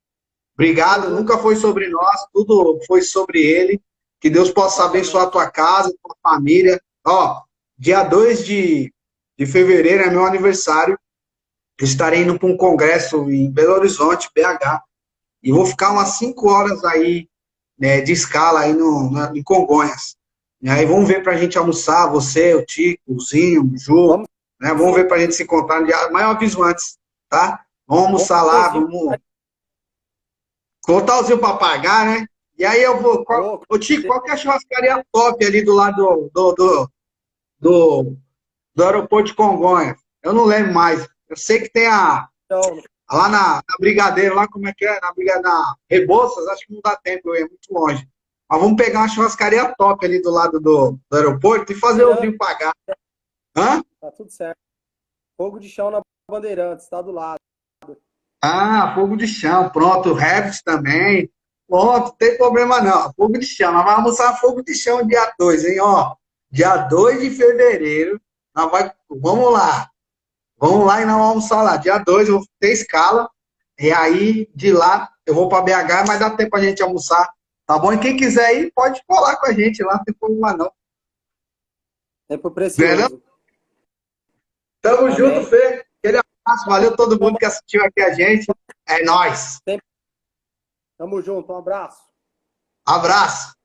Obrigado, nunca foi sobre nós, tudo foi sobre ele. Que Deus possa abençoar a tua casa, a tua família. Ó, dia 2 de fevereiro é meu aniversário. Eu estarei indo para um congresso em Belo Horizonte, BH. E vou ficar umas 5 horas aí, né, de escala aí em Congonhas. E aí vamos ver pra gente almoçar, você, o Tico, o Zinho, o Ju, né? Vamos ver pra gente se encontrar no dia, mas eu aviso antes, tá? Vamos almoçar lá, vamos... Colocar o Zinho pra pagar, né? E aí eu vou... Ô, Tico, qual que é a churrascaria top ali do lado do aeroporto de Congonhas? Eu não lembro mais. Eu sei que tem a Lá na Brigadeiro, lá como é que é? Na Rebouças, acho que não dá tempo, é muito longe. Mas vamos pegar uma churrascaria top ali do lado do aeroporto e fazer o vinho pagar. Hã? Tá tudo certo. Fogo de chão na Bandeirantes, tá do lado. Ah, fogo de chão, pronto. Revit também. Pronto, não tem problema não. Fogo de chão. Nós vamos almoçar fogo de chão dia 2, hein? Ó, dia 2 de fevereiro. Vamos lá. Vamos lá e nós vamos almoçar lá. Dia 2 eu vou ter escala. E aí, de lá, eu vou para BH, mas dá tempo pra gente almoçar. Tá bom? E quem quiser ir, pode colar com a gente lá, não tem problema não. Tempo precioso. Tamo Amém. junto, Fê. Aquele abraço. Valeu todo mundo que assistiu aqui a gente. É nóis. Tamo junto, um abraço. Abraço.